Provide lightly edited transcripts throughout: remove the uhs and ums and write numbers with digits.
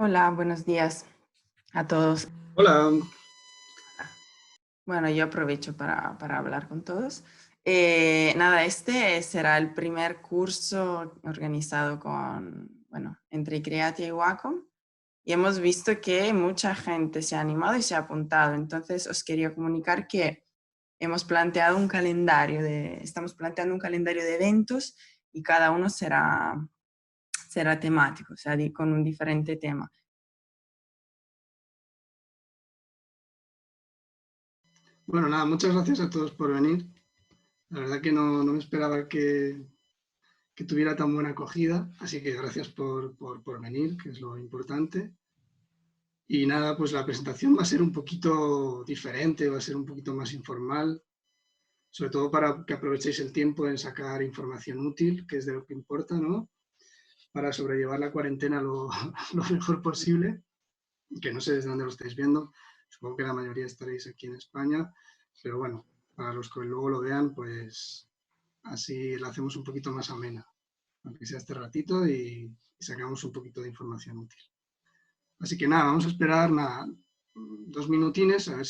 Hola, buenos días a todos. Hola, Bueno, yo aprovecho para hablar con todos. Nada, este será el primer curso organizado entre Creatia y Wacom y hemos visto que mucha gente se ha animado y se ha apuntado. Entonces, os quería comunicar que estamos planteando un calendario de eventos y cada uno será temático, o sea, con un diferente tema. bueno, nada, muchas gracias a todos por venir. La verdad que no me esperaba que tuviera tan buena acogida, así que gracias por venir, que es lo importante. Y nada, pues la presentación va a ser un poquito diferente, va a ser un poquito más informal, sobre todo para que aprovechéis el tiempo en sacar información útil, que es de lo que importa, ¿no? Para sobrellevar la cuarentena lo mejor posible, que no sé desde dónde lo estáis viendo, supongo que la mayoría estaréis aquí en España, pero bueno, para los que luego lo vean, pues así la hacemos un poquito más amena, aunque sea este ratito y sacamos un poquito de información útil. Así que nada, vamos a esperar 2 minutines a ver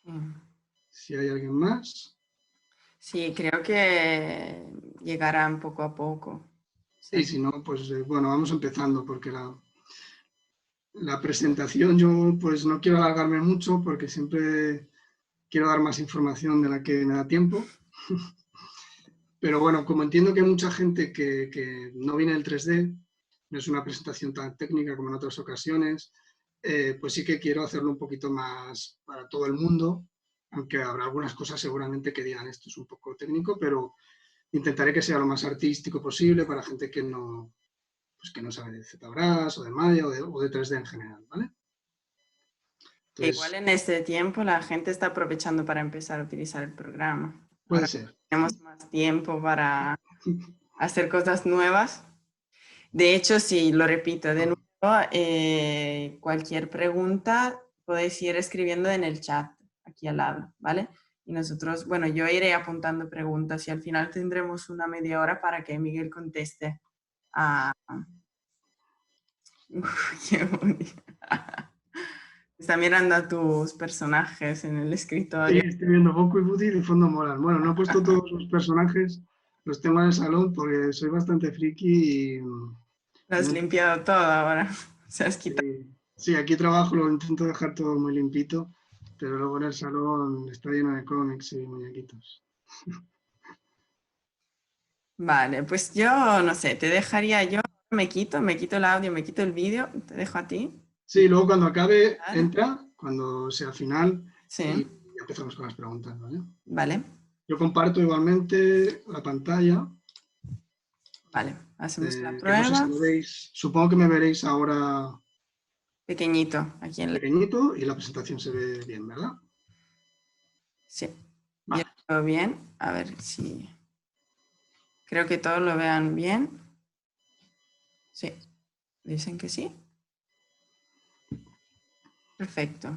Mm. si hay alguien más. Sí, creo que llegarán poco a poco. O sea, Y si no, pues bueno, vamos empezando porque la presentación yo pues no quiero alargarme mucho porque siempre quiero dar más información de la que me da tiempo. Pero bueno, como entiendo que hay mucha gente que no viene del 3D, no es una presentación tan técnica como en otras ocasiones, pues sí que quiero hacerlo un poquito más para todo el mundo, aunque habrá algunas cosas seguramente que digan esto es un poco técnico, pero intentaré que sea lo más artístico posible para gente pues que no sabe de ZBrush o de Maya o de 3D en general, ¿vale? igual Entonces, en este tiempo la gente está aprovechando para empezar a utilizar el programa. puede Ahora ser. tenemos más tiempo para hacer cosas nuevas. De hecho, si lo repito de nuevo, cualquier pregunta podéis ir escribiendo en el chat aquí al lado, ¿vale? Y nosotros, bueno, yo iré apuntando preguntas y al final tendremos una media hora para que Miguel conteste a... Qué bonito. Está mirando a tus personajes en el Sí, escritorio. estoy viendo Goku y Buddy de fondo moral. Bueno, no he puesto todos los personajes, los tengo en el salón porque soy bastante friki Lo y has no- limpiado todo ahora. Se has quitado. sí, aquí trabajo, lo intento dejar todo muy limpito, pero luego en el salón está lleno de cómics y muñequitos. Vale, pues yo no sé, te dejaría yo, me quito el audio, me quito el vídeo, te dejo a ti. Sí, luego cuando acabe, Claro. entra, cuando sea final, Sí, y empezamos con las preguntas, ¿vale? vale, Yo comparto igualmente la pantalla, vale. Hacemos la que no sé si prueba. me veis, supongo que me veréis ahora Pequeñito, aquí en la... pequeñito y la presentación se ve bien, ¿verdad? Sí, yo Vale. lo veo bien. A ver si... Creo que todos lo vean bien. Sí, dicen que sí. Perfecto.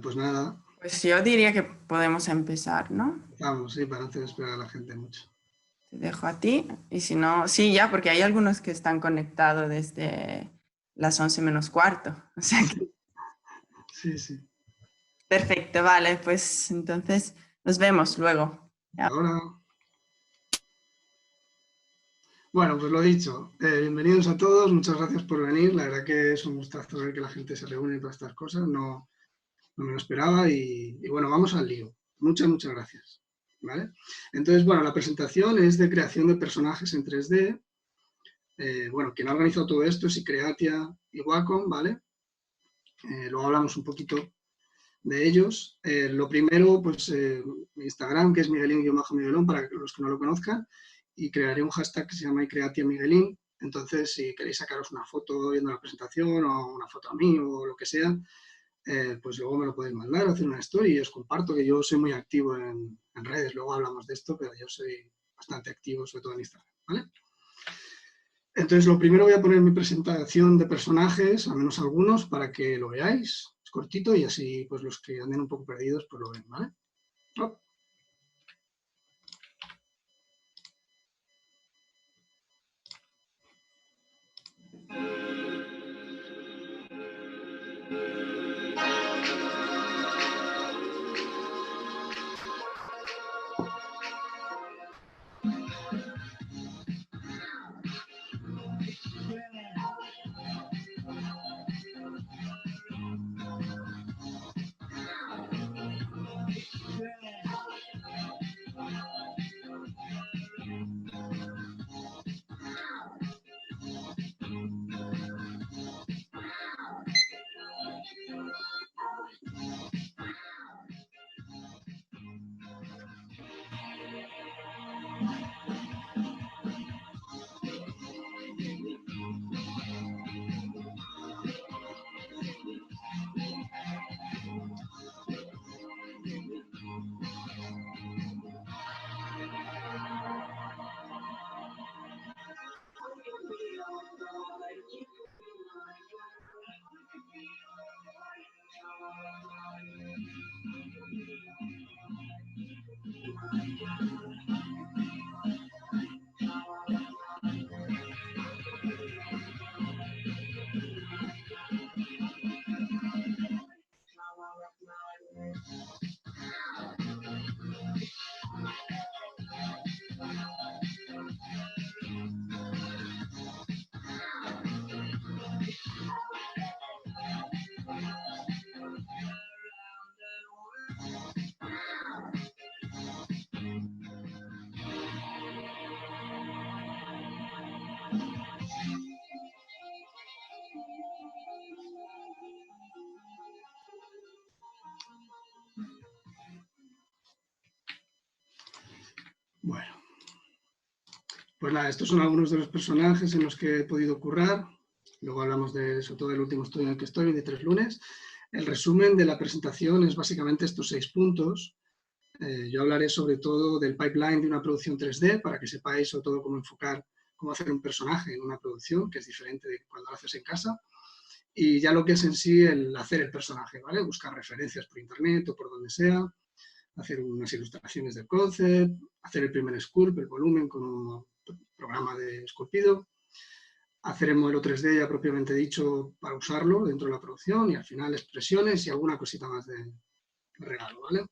Pues nada, Pues yo diría que podemos empezar, ¿no? vamos, sí, para no hacer esperar a la gente mucho. Te dejo a ti. Y si no, sí, ya, porque hay algunos que están conectados desde las 11 menos cuarto. O sea que, Sí, sí. perfecto, vale, pues entonces nos vemos luego. Hasta ahora. Bueno, pues lo dicho, bienvenidos a todos, muchas gracias por venir. La verdad que es un gustazo ver que la gente se reúne para estas cosas, no me lo esperaba y bueno, vamos al lío. Muchas gracias. ¿Vale? Entonces, bueno, la presentación es de creación de personajes en 3D. Bueno, quien ha organizado todo esto es Icreatia y Wacom, ¿vale? Luego hablamos un poquito de ellos. Lo primero, pues mi Instagram, que es Miguelín-Miguelón, para los que no lo conozcan, y crearé un hashtag que se llama icreatiamiguelín. Entonces, si queréis sacaros una foto viendo la presentación o una foto a mí o lo que sea, pues luego me lo podéis mandar, hacer una story y os comparto que yo soy muy activo en redes. Luego hablamos de esto, pero yo soy bastante activo, sobre todo en Instagram, ¿vale? Entonces, lo primero voy a poner mi presentación de personajes, al menos algunos, para que lo veáis. Es cortito y así pues los que anden un poco perdidos pues lo ven, ¿vale? Oh. Bueno, pues nada, estos son algunos de los personajes en los que he podido currar. Luego hablamos de, sobre todo, del último estudio en el que estoy, 23 lunes. El resumen de la presentación es básicamente estos 6 puntos. Yo hablaré sobre todo del pipeline de una producción 3D, para que sepáis sobre todo cómo enfocar, cómo hacer un personaje en una producción, que es diferente de cuando lo haces en casa. Y ya lo que es en sí el hacer el personaje, ¿vale? Buscar referencias por internet o por donde sea, hacer unas ilustraciones del concept, hacer el primer sculpt, el volumen con un programa de esculpido, hacer el modelo 3D ya propiamente dicho para usarlo dentro de la producción y al final expresiones y alguna cosita más de regalo, ¿vale?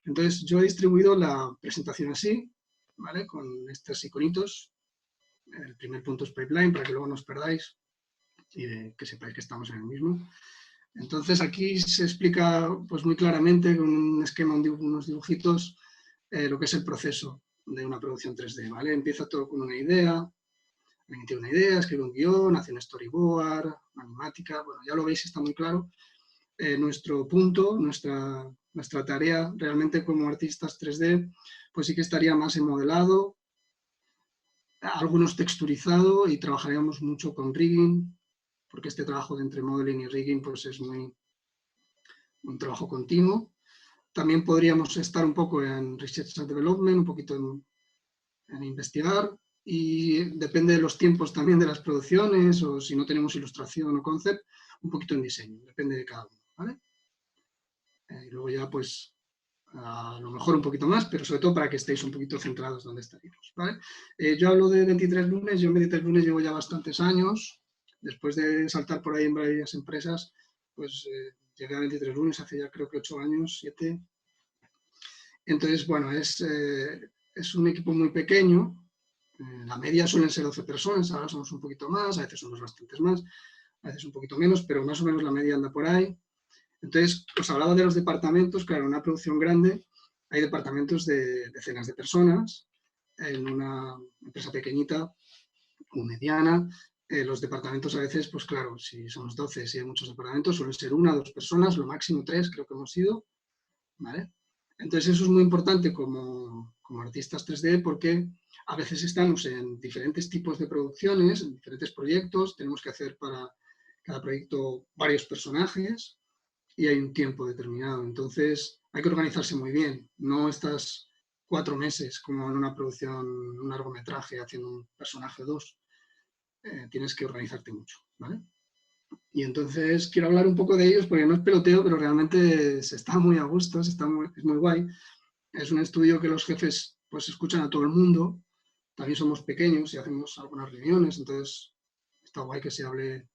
Entonces yo he distribuido la presentación así, ¿vale? Con estos iconitos. El primer punto es pipeline, para que luego no os perdáis y que sepáis que estamos en el mismo. Entonces aquí se explica pues muy claramente con un esquema, unos dibujitos, lo que es el proceso de una producción 3D, ¿vale? Empieza todo con una idea, alguien tiene una idea, escribe un guión, hace un storyboard, una animática, bueno, ya lo veis, está muy claro. Nuestro punto, nuestra tarea realmente como artistas 3D, pues sí que estaría más en modelado, algunos texturizado y trabajaríamos mucho con rigging, porque este trabajo de entre modeling y rigging pues es un trabajo continuo. También podríamos estar un poco en Research and Development, un poquito en investigar, y depende de los tiempos también de las producciones, o si no tenemos ilustración o concept, un poquito en diseño, depende de cada uno, ¿vale? Y luego ya pues a lo mejor un poquito más, pero sobre todo para que estéis un poquito centrados donde estaríamos, ¿vale? Yo hablo de 23 lunes, yo en 23 lunes llevo ya bastantes años, después de saltar por ahí en varias empresas, pues llegué a 23 lunes hace ya creo que 8 años, 7. Entonces, bueno, es un equipo muy pequeño, la media suelen ser 12 personas, ahora somos un poquito más, a veces somos bastantes más, a veces un poquito menos, pero más o menos la media anda por ahí. Entonces, os hablaba de los departamentos. Claro, en una producción grande hay departamentos de decenas de personas. En una empresa pequeñita o mediana, los departamentos a veces, pues claro, si somos 12, si hay muchos departamentos, suelen ser 1 o 2 personas, lo máximo 3 creo que hemos sido, ¿vale? Entonces eso es muy importante como artistas 3D, porque a veces estamos en diferentes tipos de producciones, en diferentes proyectos, tenemos que hacer para cada proyecto varios personajes, y hay un tiempo determinado. Entonces hay que organizarse muy bien. No estás 4 meses como en una producción, un largometraje, haciendo un personaje o 2. Tienes que organizarte mucho, ¿vale? Y entonces quiero hablar un poco de ellos, porque no es peloteo, pero realmente se está muy a gusto, es muy guay. Es un estudio que los jefes pues escuchan a todo el mundo. También somos pequeños y hacemos algunas reuniones, entonces está guay que se hable,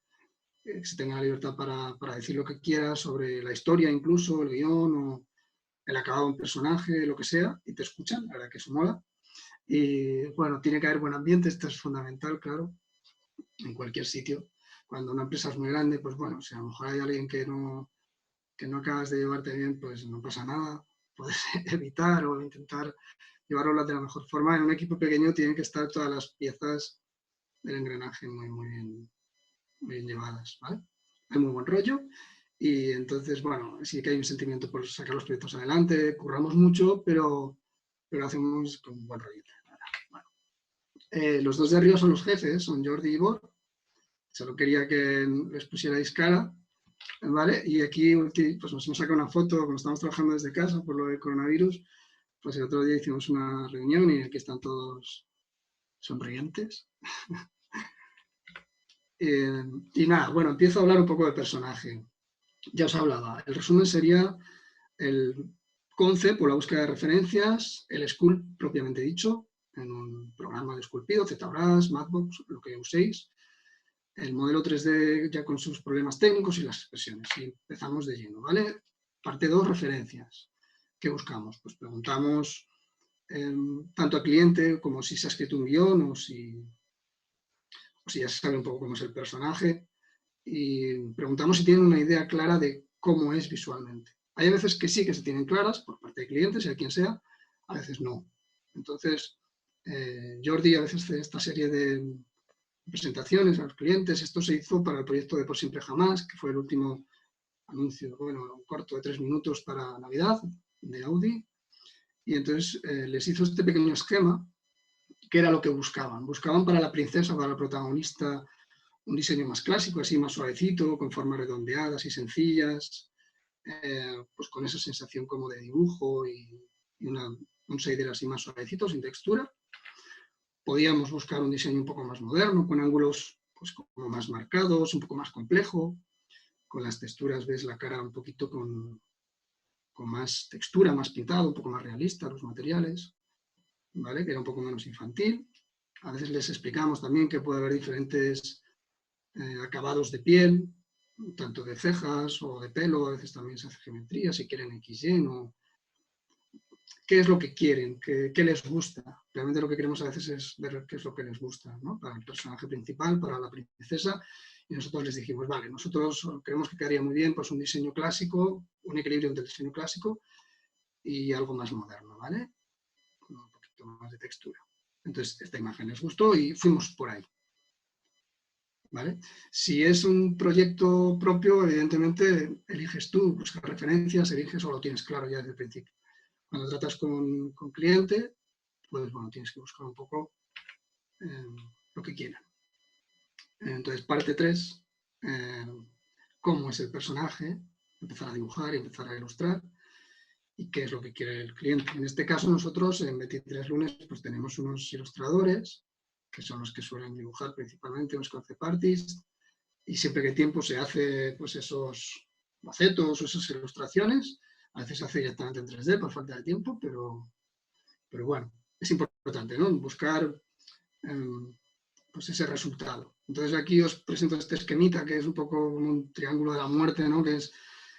que se tenga la libertad para decir lo que quiera sobre la historia, incluso el guión o el acabado de un personaje, lo que sea, y te escuchan, la verdad que eso mola. Y bueno, tiene que haber buen ambiente, esto es fundamental, claro, en cualquier sitio. Cuando una empresa es muy grande, pues bueno, si a lo mejor hay alguien que no acabas de llevarte bien, pues no pasa nada, puedes evitar o intentar llevarlo de la mejor forma. En un equipo pequeño tienen que estar todas las piezas del engranaje muy bien llevadas, ¿vale? Hay muy buen rollo y entonces, bueno, sí que hay un sentimiento por sacar los proyectos adelante, curramos mucho, pero hacemos con buen rollo. Los dos de arriba son los jefes, son Jordi y Bor. Solo quería que les pusierais cara, ¿vale? Y aquí pues nos hemos sacado una foto, como estamos trabajando desde casa por lo del coronavirus, pues el otro día hicimos una reunión y aquí están todos sonrientes. Y nada, bueno, empiezo a hablar un poco del personaje. Ya os hablaba, el resumen sería el concept o la búsqueda de referencias, el Sculpt propiamente dicho, en un programa de esculpido, ZBrush, Matchbox, lo que uséis, el modelo 3D ya con sus problemas técnicos y las expresiones. Y empezamos de lleno, ¿vale? Parte 2, referencias. ¿Qué buscamos? Pues preguntamos tanto al cliente como si se ha escrito un guión o si ya se sabe un poco cómo es el personaje, y preguntamos si tienen una idea clara de cómo es visualmente. Hay veces que sí que se tienen claras por parte de clientes, sea quien sea, a veces no. Entonces, Jordi a veces hace esta serie de presentaciones a los clientes. Esto se hizo para el proyecto de Por Siempre Jamás, que fue el último anuncio, bueno, un corto de 3 minutos para Navidad de Audi, y entonces les hizo este pequeño esquema que era lo que buscaban. Buscaban para la princesa, para la protagonista, un diseño más clásico, así más suavecito, con formas redondeadas y sencillas, pues con esa sensación como de dibujo y un shader así más suavecito, sin textura. Podíamos buscar un diseño un poco más moderno, con ángulos pues como más marcados, un poco más complejo, con las texturas ves la cara un poquito con más textura, más pintado, un poco más realista los materiales, ¿vale? Que era un poco menos infantil. A veces les explicamos también que puede haber diferentes acabados de piel, tanto de cejas o de pelo, a veces también se hace geometría, si quieren XY, o qué es lo que quieren, qué les gusta. Realmente lo que queremos a veces es ver qué es lo que les gusta, ¿no? Para el personaje principal, para la princesa, y nosotros les dijimos, vale, nosotros creemos que quedaría muy bien pues un diseño clásico, un equilibrio entre el diseño clásico y algo más moderno, ¿vale? Con un poquito más de textura. Entonces, esta imagen les gustó y fuimos por ahí. ¿Vale? Si es un proyecto propio, evidentemente eliges tú, buscas referencias, eliges o lo tienes claro ya desde el principio. Cuando tratas con cliente, pues bueno, tienes que buscar un poco lo que quieran. Entonces, parte 3, cómo es el personaje, empezar a dibujar y empezar a ilustrar, y qué es lo que quiere el cliente. En este caso, nosotros en 23 lunes pues tenemos unos ilustradores, que son los que suelen dibujar principalmente, unos concept artists, y siempre que hay tiempo se hace pues esos bocetos o esas ilustraciones. A veces se hace directamente en 3D por falta de tiempo, pero bueno, es importante, ¿no? Buscar pues ese resultado. Entonces aquí os presento este esquemita que es un poco un triángulo de la muerte, ¿no? Que es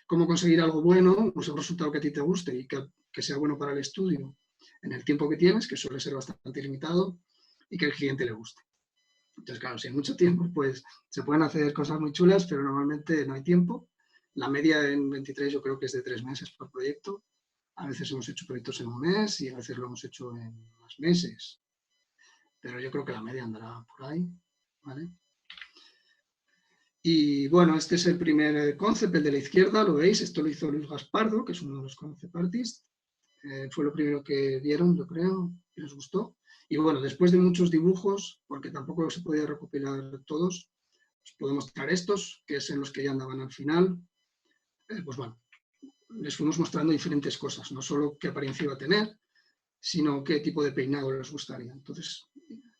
cómo conseguir algo bueno, pues un resultado que a ti te guste y que sea bueno para el estudio en el tiempo que tienes, que suele ser bastante limitado, y que al cliente le guste. Entonces, claro, si hay mucho tiempo, pues se pueden hacer cosas muy chulas, pero normalmente no hay tiempo. La media en 23 yo creo que es de 3 meses por proyecto. A veces hemos hecho proyectos en un mes y a veces lo hemos hecho en más meses. Pero yo creo que la media andará por ahí, ¿vale? Y bueno, este es el primer concept, el de la izquierda, lo veis, esto lo hizo Luis Gaspardo, que es uno de los concept artists. Fue lo primero que vieron, yo creo, y les gustó. Y bueno, después de muchos dibujos, porque tampoco se podía recopilar todos, os puedo mostrar estos, que es en los que ya andaban al final. Pues bueno, les fuimos mostrando diferentes cosas, no solo qué apariencia iba a tener, sino qué tipo de peinado les gustaría. Entonces,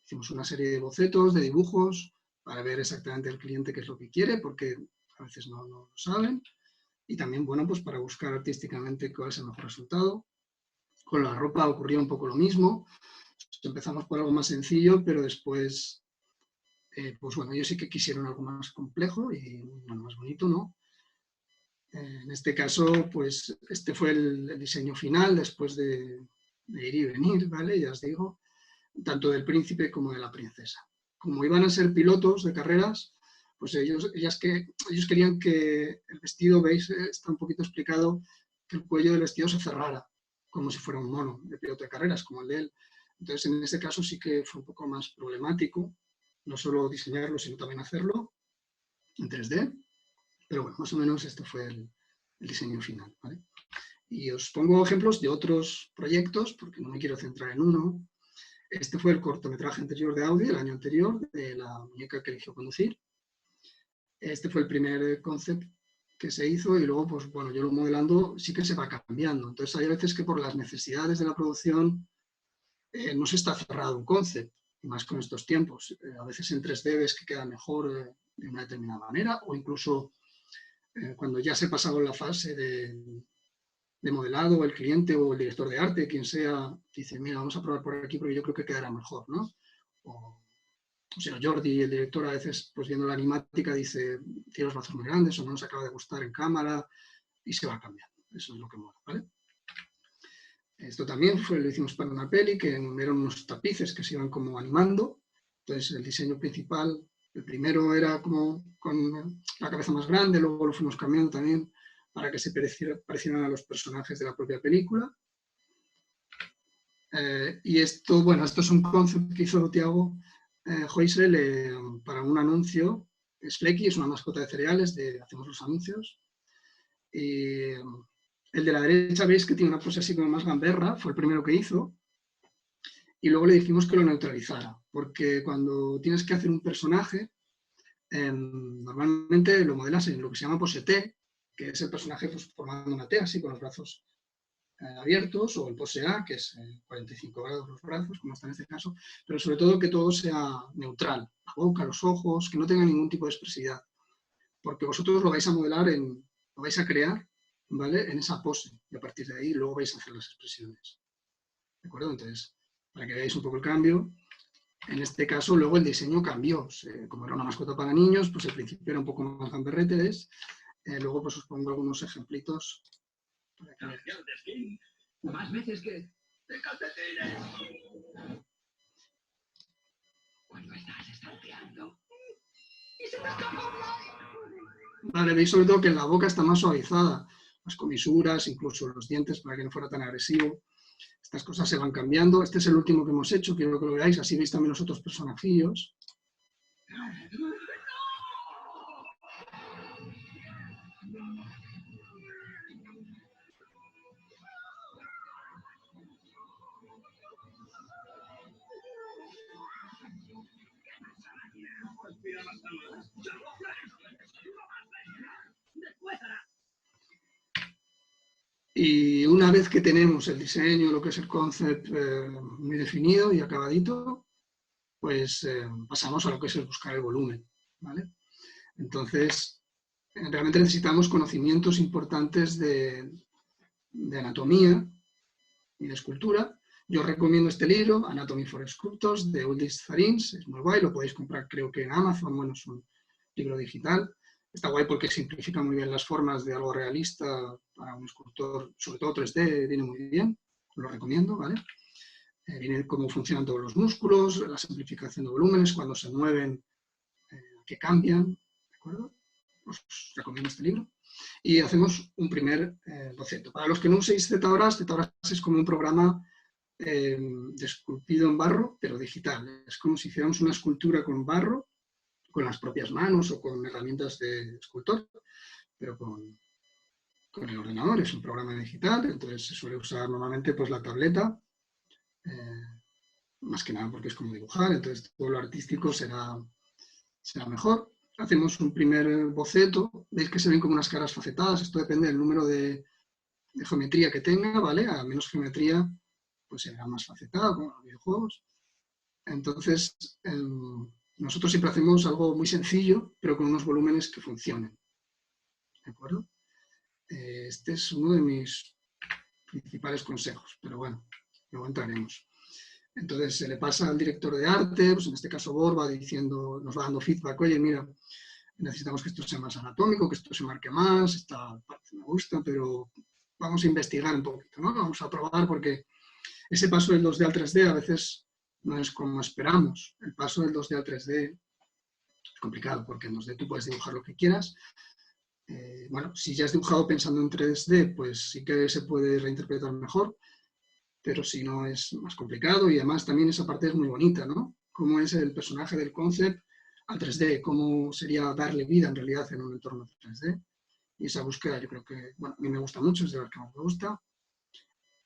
hicimos una serie de bocetos, de dibujos, para ver exactamente el cliente qué es lo que quiere, porque a veces no lo saben. Y también, bueno, pues para buscar artísticamente cuál es el mejor resultado. Con la ropa ocurría un poco lo mismo. Empezamos por algo más sencillo, pero después, pues bueno, ellos sí que quisieron algo más complejo y bueno, más bonito, ¿no? En este caso, pues este fue el diseño final después de ir y venir, ¿vale? Ya os digo, tanto del príncipe como de la princesa. Como iban a ser pilotos de carreras, pues ellos querían que el vestido, veis, está un poquito explicado, que el cuello del vestido se cerrara, como si fuera un mono de piloto de carreras, como el de él. Entonces, en este caso sí que fue un poco más problemático, no solo diseñarlo, sino también hacerlo en 3D. Pero bueno, más o menos esto fue el diseño final, ¿vale? Y os pongo ejemplos de otros proyectos, porque no me quiero centrar en uno. Este fue el cortometraje anterior de Audi, el año anterior, de la muñeca que eligió conducir. Este fue el primer concept que se hizo y luego, pues bueno, yo lo modelando sí que se va cambiando. Entonces hay veces que por las necesidades de la producción no se está cerrado un concept, y más con estos tiempos. A veces en 3D ves que queda mejor de una determinada manera, o incluso cuando ya se ha pasado la fase de modelado, el cliente o el director de arte, quien sea, dice, mira, vamos a probar por aquí porque yo creo que quedará mejor, ¿no? O sea, Jordi, el director, a veces, pues viendo la animática, dice, tiene los brazos muy grandes o no nos acaba de gustar en cámara, y se va cambiando. Eso es lo que mola, ¿vale? Esto también lo hicimos para una peli, que eran unos tapices que se iban como animando. Entonces, el diseño principal, el primero era como con la cabeza más grande, luego lo fuimos cambiando también para que se parecieran a los personajes de la propia película. Y esto, bueno, esto es un concept que hizo Thiago Heusel para un anuncio. Flecky es una mascota de cereales, hacemos los anuncios. Y el de la derecha veis que tiene una pose así como más gamberra, fue el primero que hizo. Y luego le dijimos que lo neutralizara, porque cuando tienes que hacer un personaje, normalmente lo modelas en lo que se llama pose T, que es el personaje pues, formando una T así con los brazos abiertos, o el pose A, que es 45 grados los brazos, como está en este caso, pero sobre todo que todo sea neutral, la boca, los ojos, que no tenga ningún tipo de expresividad, porque vosotros lo vais a modelar, lo vais a crear, ¿vale? En esa pose, y a partir de ahí luego vais a hacer las expresiones, ¿de acuerdo? Entonces, para que veáis un poco el cambio, en este caso luego el diseño cambió, como era una mascota para niños, pues al principio era un poco más gamberrete, ¿ves? Luego pues os pongo algunos ejemplitos. Más veces que de calcetines. Cuando estás estanteando. Y se me escapa. Vale, veis sobre todo que la boca está más suavizada, las comisuras, incluso los dientes para que no fuera tan agresivo. Estas cosas se van cambiando. Este es el último que hemos hecho, quiero que lo veáis, así veis también los otros personajillos. Y una vez que tenemos el diseño, lo que es el concept muy definido y acabadito, pues pasamos a lo que es el buscar el volumen, ¿vale? Entonces, realmente necesitamos conocimientos importantes de anatomía y de escultura. Yo os recomiendo este libro, Anatomy for Sculptors, de Uldis Zarins, es muy guay, lo podéis comprar creo que en Amazon, bueno, es un libro digital. Está guay porque simplifica muy bien las formas de algo realista para un escultor, sobre todo 3D, viene muy bien, lo recomiendo, ¿vale? Viene cómo funcionan todos los músculos, la simplificación de volúmenes, cuando se mueven, que cambian, ¿de acuerdo? Os recomiendo este libro. Y hacemos un primer boceto. Para los que no uséis ZBrush, ZBrush es como un programa de esculpido en barro, pero digital. Es como si hiciéramos una escultura con barro, con las propias manos o con herramientas de escultor, pero con el ordenador. Es un programa digital, entonces se suele usar normalmente pues, la tableta, más que nada porque es como dibujar, entonces todo lo artístico será mejor. Hacemos un primer boceto, veis que se ven como unas caras facetadas, esto depende del número de geometría que tenga, ¿vale? A menos geometría, pues será más facetado, como los videojuegos. Entonces, nosotros siempre hacemos algo muy sencillo, pero con unos volúmenes que funcionen, ¿de acuerdo? Este es uno de mis principales consejos, pero bueno, luego entraremos. Entonces se le pasa al director de arte, pues en este caso Bor va diciendo, nos va dando feedback, oye, mira, necesitamos que esto sea más anatómico, que esto se marque más, esta parte me gusta, pero vamos a investigar un poquito, ¿no? Vamos a probar porque ese paso del 2D al 3D a veces no es como esperamos. El paso del 2D al 3D es complicado porque en 2D tú puedes dibujar lo que quieras. Bueno, si ya has dibujado pensando en 3D, pues sí que se puede reinterpretar mejor, pero si no es más complicado y además también esa parte es muy bonita, ¿no? Cómo es el personaje del concept al 3D, cómo sería darle vida en realidad en un entorno 3D. Y esa búsqueda yo creo que, bueno, a mí me gusta mucho, es de las que más me gusta.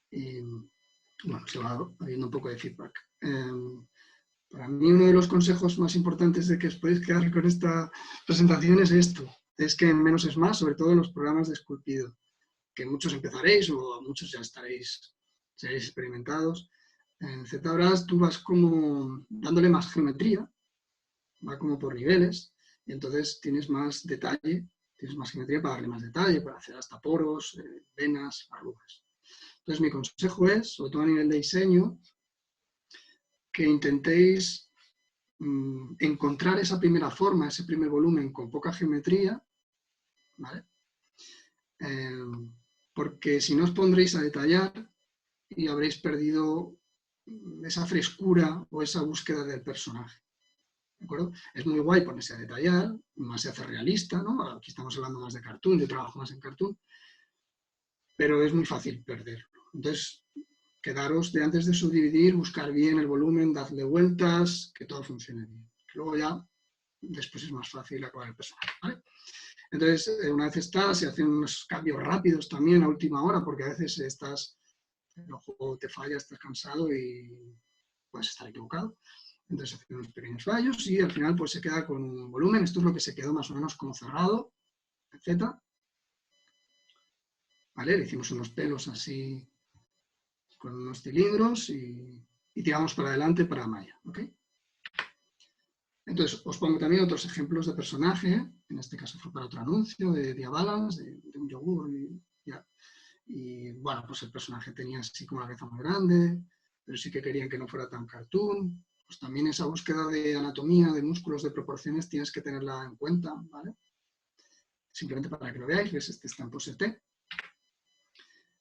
Y bueno, se va habiendo un poco de feedback. Para mí uno de los consejos más importantes de que os podéis quedar con esta presentación es esto, es que menos es más, sobre todo en los programas de esculpido, que muchos empezaréis o muchos ya seréis experimentados. En ZBrush tú vas como dándole más geometría, va como por niveles, y entonces tienes más detalle, tienes más geometría para darle más detalle, para hacer hasta poros, venas, arrugas. Entonces mi consejo es, sobre todo a nivel de diseño, que intentéis encontrar esa primera forma, ese primer volumen con poca geometría, ¿vale? Porque si no os pondréis a detallar y habréis perdido esa frescura o esa búsqueda del personaje. ¿De acuerdo? Es muy guay ponerse a detallar, más se hace realista, ¿no? Aquí estamos hablando más de cartoon, yo trabajo más en cartoon, pero es muy fácil perderlo. Entonces, quedaros de antes de subdividir, buscar bien el volumen, darle vueltas, que todo funcione bien. Luego ya, después es más fácil acabar el personaje, ¿vale? Entonces, una vez está, se hacen unos cambios rápidos también a última hora, porque a veces el ojo te falla, estás cansado y puedes estar equivocado. Entonces se hacen unos pequeños fallos y al final pues se queda con un volumen. Esto es lo que se quedó más o menos como cerrado, etc. ¿Vale? Le hicimos unos pelos así con unos cilindros y tiramos para adelante para Maya. ¿Okay? Entonces os pongo también otros ejemplos de personaje. En este caso fue para otro anuncio de Diabalance, de un yogur. Y bueno, pues el personaje tenía así como la cabeza muy grande, pero sí que querían que no fuera tan cartoon. Pues también esa búsqueda de anatomía, de músculos, de proporciones, tienes que tenerla en cuenta, ¿vale? Simplemente para que lo veáis, ¿ves? Este está en pose T.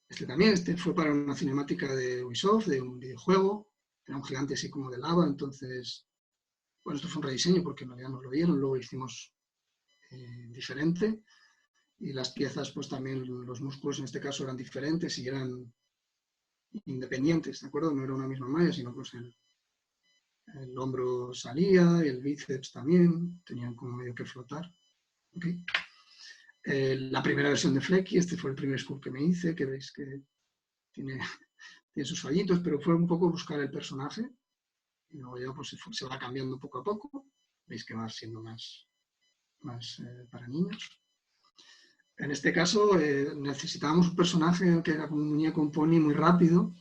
Este también, este fue para una cinemática de Ubisoft, de un videojuego. Era un gigante así como de lava, entonces, bueno, esto fue un rediseño porque en realidad nos lo dieron, luego hicimos diferente. Y las piezas, pues también los músculos en este caso eran diferentes y eran independientes, ¿de acuerdo? No era una misma malla, sino pues el hombro salía y el bíceps también, tenían como medio que flotar. ¿Okay? La primera versión de Flecky, este fue el primer sculpt que me hice, que veis que tiene sus fallitos, pero fue un poco buscar el personaje y luego ya pues se va cambiando poco a poco, veis que va siendo más para niños. En este caso necesitábamos un personaje que era como un muñeco, un pony muy rápido.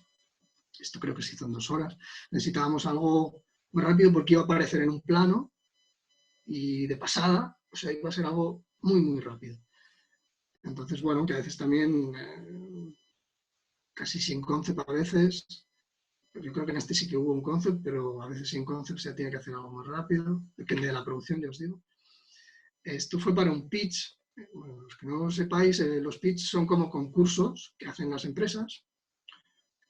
Esto creo que se hizo en 2 horas. Necesitábamos algo muy rápido porque iba a aparecer en un plano y de pasada, o sea, iba a ser algo muy, muy rápido. Entonces, bueno, que a veces también, casi sin concept a veces, yo creo que en este sí que hubo un concept, pero a veces sin concept se tiene que hacer algo más rápido, depende de la producción, ya os digo. Esto fue para un pitch. Bueno, los que no lo sepáis, los pitch son como concursos que hacen las empresas,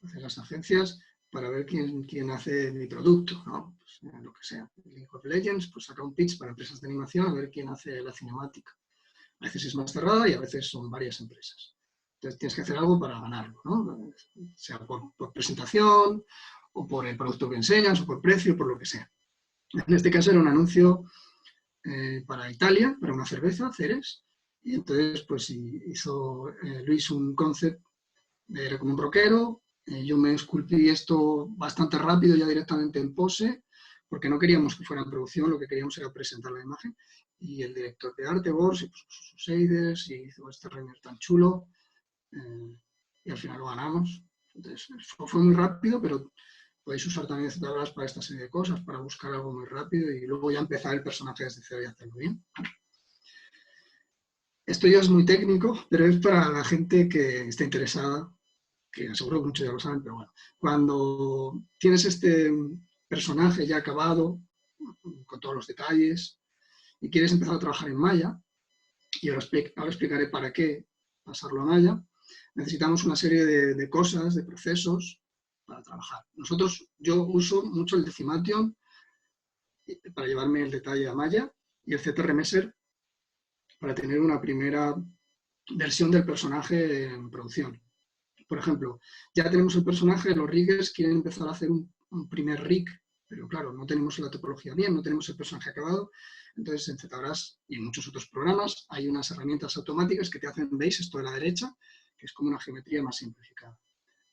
hacen las agencias, para ver quién hace mi producto, ¿no? Pues, lo que sea. League of Legends pues saca un pitch para empresas de animación a ver quién hace la cinemática. A veces es más cerrada y a veces son varias empresas. Entonces tienes que hacer algo para ganarlo, ¿no? Sea por presentación, o por el producto que enseñas, o por precio, por lo que sea. En este caso era un anuncio para Italia, para una cerveza, Ceres, y entonces pues hizo Luis un concept, era como un rockero. Yo me esculpí esto bastante rápido ya directamente en pose, porque no queríamos que fuera en producción, lo que queríamos era presentar la imagen. Y el director de arte, Bors, puso sus shaders y hizo este render tan chulo. Y al final lo ganamos. Entonces, fue muy rápido, pero podéis usar también ZBrush para esta serie de cosas, para buscar algo muy rápido y luego ya empezar el personaje desde cero y hacerlo bien. Esto ya es muy técnico, pero es para la gente que está interesada, que seguro que muchos ya lo saben, pero bueno, cuando tienes este personaje ya acabado, con todos los detalles, y quieres empezar a trabajar en Maya, y ahora explicaré para qué pasarlo a Maya, necesitamos una serie de cosas, de procesos para trabajar. Yo uso mucho el Decimation para llevarme el detalle a Maya y el ZRemesser para tener una primera versión del personaje en producción. Por ejemplo, ya tenemos el personaje, los riggers quieren empezar a hacer un primer rig, pero claro, no tenemos la topología bien, no tenemos el personaje acabado. Entonces en ZBrush y en muchos otros programas hay unas herramientas automáticas que te hacen, veis esto de la derecha, que es como una geometría más simplificada.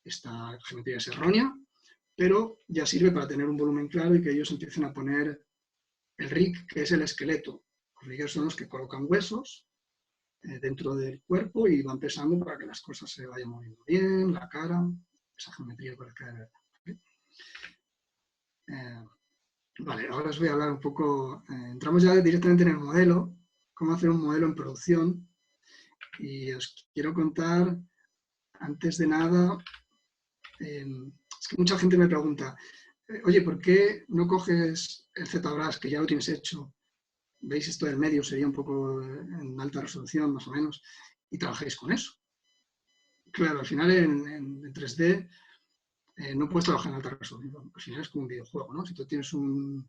esta geometría es errónea, pero ya sirve para tener un volumen claro y que ellos empiecen a poner el rig, que es el esqueleto. Los riggers son los que colocan huesos dentro del cuerpo y van pesando para que las cosas se vayan moviendo bien, la cara, esa geometría parezca de verdad. Vale, ahora os voy a hablar un poco, entramos ya directamente en el modelo, cómo hacer un modelo en producción, y os quiero contar, antes de nada, es que mucha gente me pregunta, oye, ¿por qué no coges el ZBrush que ya lo tienes hecho? ¿Veis esto del medio? Sería un poco en alta resolución, más o menos, y trabajáis con eso. Claro, al final en 3D no puedes trabajar en alta resolución, al final es como un videojuego, ¿no? Si tú tienes un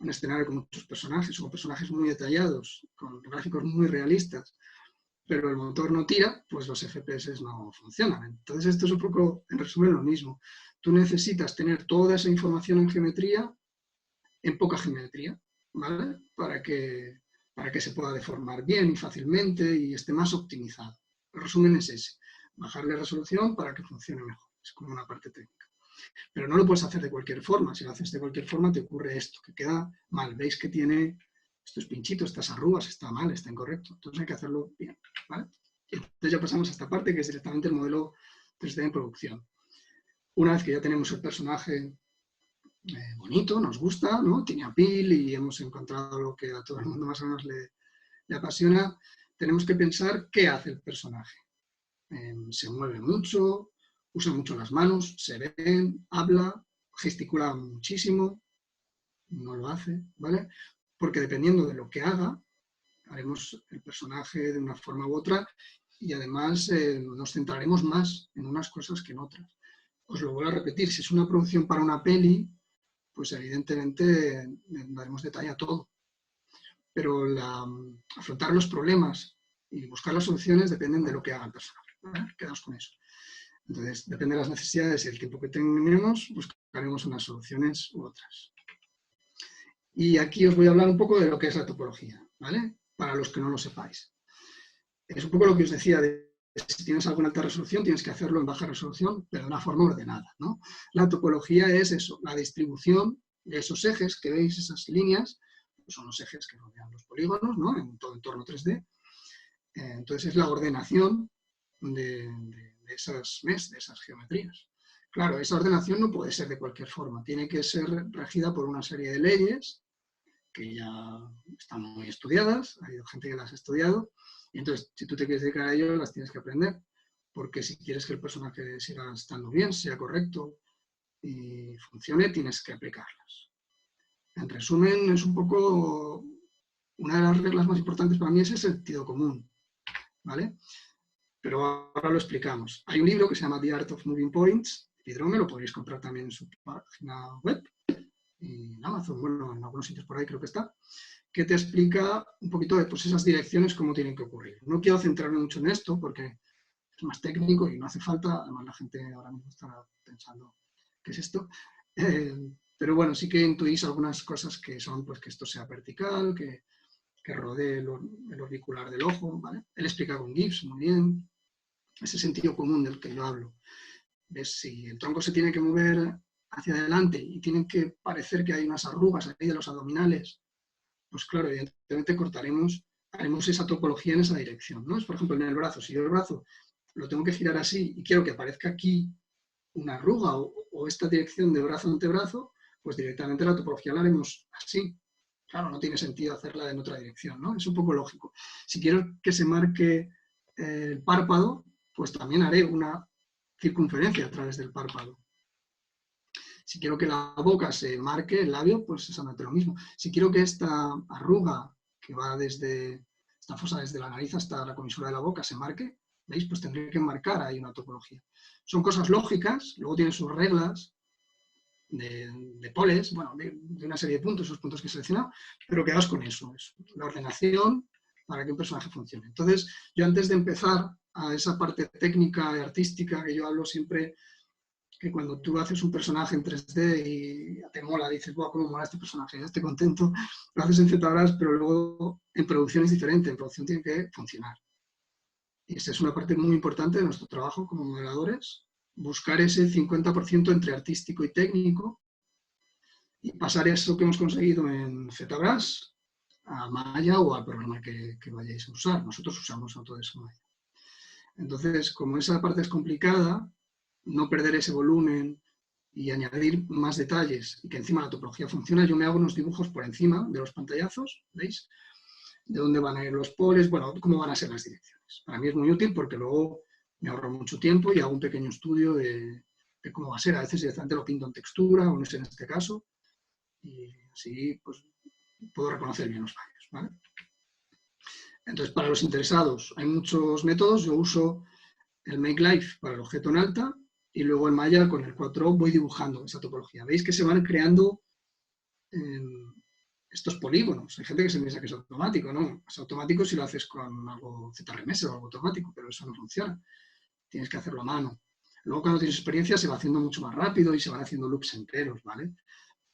escenario con muchos personajes, o personajes muy detallados, con gráficos muy realistas, pero el motor no tira, pues los FPS no funcionan. Entonces esto es un poco, en resumen, lo mismo. Tú necesitas tener toda esa información en geometría, en poca geometría, ¿vale? Para que se pueda deformar bien y fácilmente y esté más optimizado. El resumen es ese, bajarle resolución para que funcione mejor. Es como una parte técnica. Pero no lo puedes hacer de cualquier forma. Si lo haces de cualquier forma te ocurre esto, que queda mal. Veis que tiene estos pinchitos, estas arrugas, está mal, está incorrecto. Entonces hay que hacerlo bien, ¿vale? Entonces ya pasamos a esta parte que es directamente el modelo 3D en producción. Una vez que ya tenemos el personaje bonito, nos gusta, ¿no? Tiene appeal y hemos encontrado lo que a todo el mundo más o menos le apasiona, tenemos que pensar qué hace el personaje. Se mueve mucho, usa mucho las manos, se ven, habla, gesticula muchísimo, no lo hace, ¿vale? Porque dependiendo de lo que haga, haremos el personaje de una forma u otra y además nos centraremos más en unas cosas que en otras. Os lo vuelvo a repetir, si es una producción para una peli, pues evidentemente daremos detalle a todo. Pero afrontar los problemas y buscar las soluciones dependen de lo que haga el personaje, ¿vale? Quedamos con eso. Entonces, depende de las necesidades y el tiempo que tengamos, buscaremos unas soluciones u otras. Y aquí os voy a hablar un poco de lo que es la topología, ¿vale? Para los que no lo sepáis. Es un poco lo que os decía, si tienes algo en alta resolución, tienes que hacerlo en baja resolución, pero de una forma ordenada, ¿no? La topología es eso, la distribución de esos ejes que veis, esas líneas, pues son los ejes que rodean los polígonos, ¿no? En todo entorno 3D. Entonces es la ordenación de esas geometrías. Claro, esa ordenación no puede ser de cualquier forma, tiene que ser regida por una serie de leyes que ya están muy estudiadas, ha habido gente que las ha estudiado, y entonces si tú te quieres dedicar a ello, las tienes que aprender, porque si quieres que el personaje siga estando bien, sea correcto y funcione, tienes que aplicarlas. En resumen, es un poco, una de las reglas más importantes para mí es el sentido común, ¿vale? Pero ahora lo explicamos. Hay un libro que se llama The Art of Moving Points, Epidrome, lo podéis comprar también en su página web, y en Amazon, bueno, en algunos sitios por ahí creo que está, que te explica un poquito de pues, esas direcciones, cómo tienen que ocurrir. No quiero centrarme mucho en esto porque es más técnico y no hace falta, además la gente ahora mismo está pensando qué es esto, pero bueno, sí que intuís algunas cosas que son pues que esto sea vertical, que rodee el orbicular del ojo, ¿vale? Él explica con GIFs muy bien, ese sentido común del que yo hablo. ¿Ves? Si el tronco se tiene que mover hacia adelante y tienen que parecer que hay unas arrugas ahí de los abdominales, pues claro, evidentemente haremos esa topología en esa dirección, ¿no? Es, por ejemplo, en el brazo, si yo el brazo lo tengo que girar así y quiero que aparezca aquí una arruga o esta dirección de brazo ante brazo, pues directamente la topología la haremos así. Claro, no tiene sentido hacerla en otra dirección, ¿no? Es un poco lógico. Si quiero que se marque el párpado, pues también haré una circunferencia a través del párpado. Si quiero que la boca se marque, el labio, pues exactamente lo mismo. Si quiero que esta arruga que va desde esta fosa desde la nariz hasta la comisura de la boca se marque, ¿veis? Pues tendré que marcar ahí una topología. Son cosas lógicas, luego tienen sus reglas de poles, bueno, de una serie de puntos, esos puntos que he seleccionado, pero quedaos con eso, es la ordenación para que un personaje funcione. Entonces, yo antes de empezar a esa parte técnica y artística que yo hablo siempre, que cuando tú haces un personaje en 3D y te mola, dices, ¡buah, cómo mola este personaje! Ya estoy contento, lo haces en ZBrush, pero luego en producción es diferente, en producción tiene que funcionar. Y esta es una parte muy importante de nuestro trabajo como modeladores, buscar ese 50% entre artístico y técnico y pasar eso que hemos conseguido en ZBrush a Maya o al programa que vayáis a usar. Nosotros usamos Autodesk Maya. Entonces, como esa parte es complicada, no perder ese volumen y añadir más detalles y que encima la topología funciona, yo me hago unos dibujos por encima de los pantallazos, ¿veis? De dónde van a ir los poles, bueno, cómo van a ser las direcciones. Para mí es muy útil porque luego me ahorro mucho tiempo y hago un pequeño estudio de cómo va a ser. A veces directamente lo pinto en textura, o no sé en este caso, y así pues puedo reconocer bien los fallos, ¿vale? Entonces, para los interesados, hay muchos métodos. Yo uso el Make Live para el objeto en alta y luego en Maya con el 4 voy dibujando esa topología. Veis que se van creando estos polígonos. Hay gente que se piensa que es automático, ¿no? Es automático si lo haces con algo ZRMS o algo automático, pero eso no funciona. Tienes que hacerlo a mano. Luego, cuando tienes experiencia, se va haciendo mucho más rápido y se van haciendo loops enteros, ¿vale?